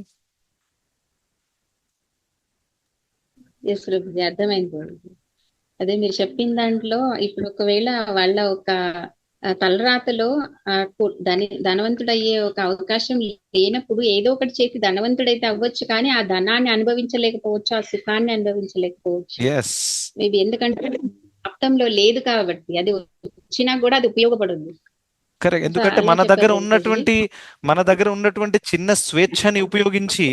ఎస్ ప్రభుజీ, అర్థమైంది ప్రభుజీ. అదే మీరు చెప్పిన దాంట్లో ఇప్పుడు ఒకవేళ వాళ్ళ ఒక తలరాతలో ధనవంతుడయ్యే ఒక అవకాశం లేనప్పుడు ఏదో ఒకటి చేసి ధనవంతుడైతే అవ్వచ్చు, కానీ ఆ ధనాన్ని అనుభవించలేకపోవచ్చు, ఆ సుఖాన్ని అనుభవించలేకపోవచ్చు. మేబీ ఎందుకంటే ప్రాప్తంలో లేదు కాబట్టి, అది వచ్చినా కూడా అది ఉపయోగపడదు. కరెక్ట్. ఎందుకంటే మన దగ్గర ఉన్నటువంటి చిన్న స్వేచ్ఛని ఉపయోగించి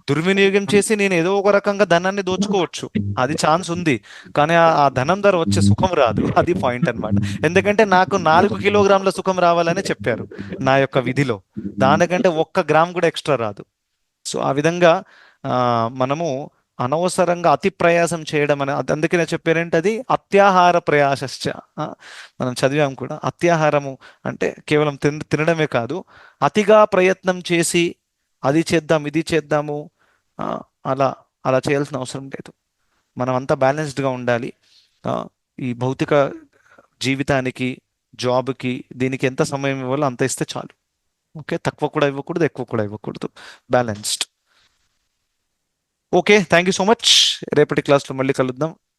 దుర్వినియోగం చేసి నేను ఏదో ఒక రకంగా ధనాన్ని దోచుకోవచ్చు, అది ఛాన్స్ ఉంది. కానీ ఆ ధనం ధర వచ్చే సుఖం రాదు, అది పాయింట్ అన్నమాట. ఎందుకంటే నాకు 4 కిలోగ్రాముల సుఖం రావాలని చెప్పారు నా యొక్క విధిలో, దానికంటే 1 గ్రామ్ కూడా ఎక్స్ట్రా రాదు. సో ఆ విధంగా మనము అనవసరంగా అతి ప్రయాసం చేయడం అని, అందుకనే చెప్పారంటే అది అత్యాహార ప్రయాసశ్చ. మనం చదివాం కూడా, అత్యాహారము అంటే కేవలం తినడమే కాదు, అతిగా ప్రయత్నం చేసి అది చేద్దాం ఇది చేద్దాము అలా అలా చేయాల్సిన అవసరం లేదు. మనం అంతా బ్యాలెన్స్డ్గా ఉండాలి. ఈ భౌతిక జీవితానికి, జాబ్కి, దీనికి ఎంత సమయం ఇవ్వాలో అంత ఇస్తే చాలు. ఓకే, తక్కువ కూడా ఇవ్వకూడదు, ఎక్కువ కూడా ఇవ్వకూడదు, balanced. Okay, thank you so much. రేపటి క్లాస్లో మళ్ళీ కలుద్దాం.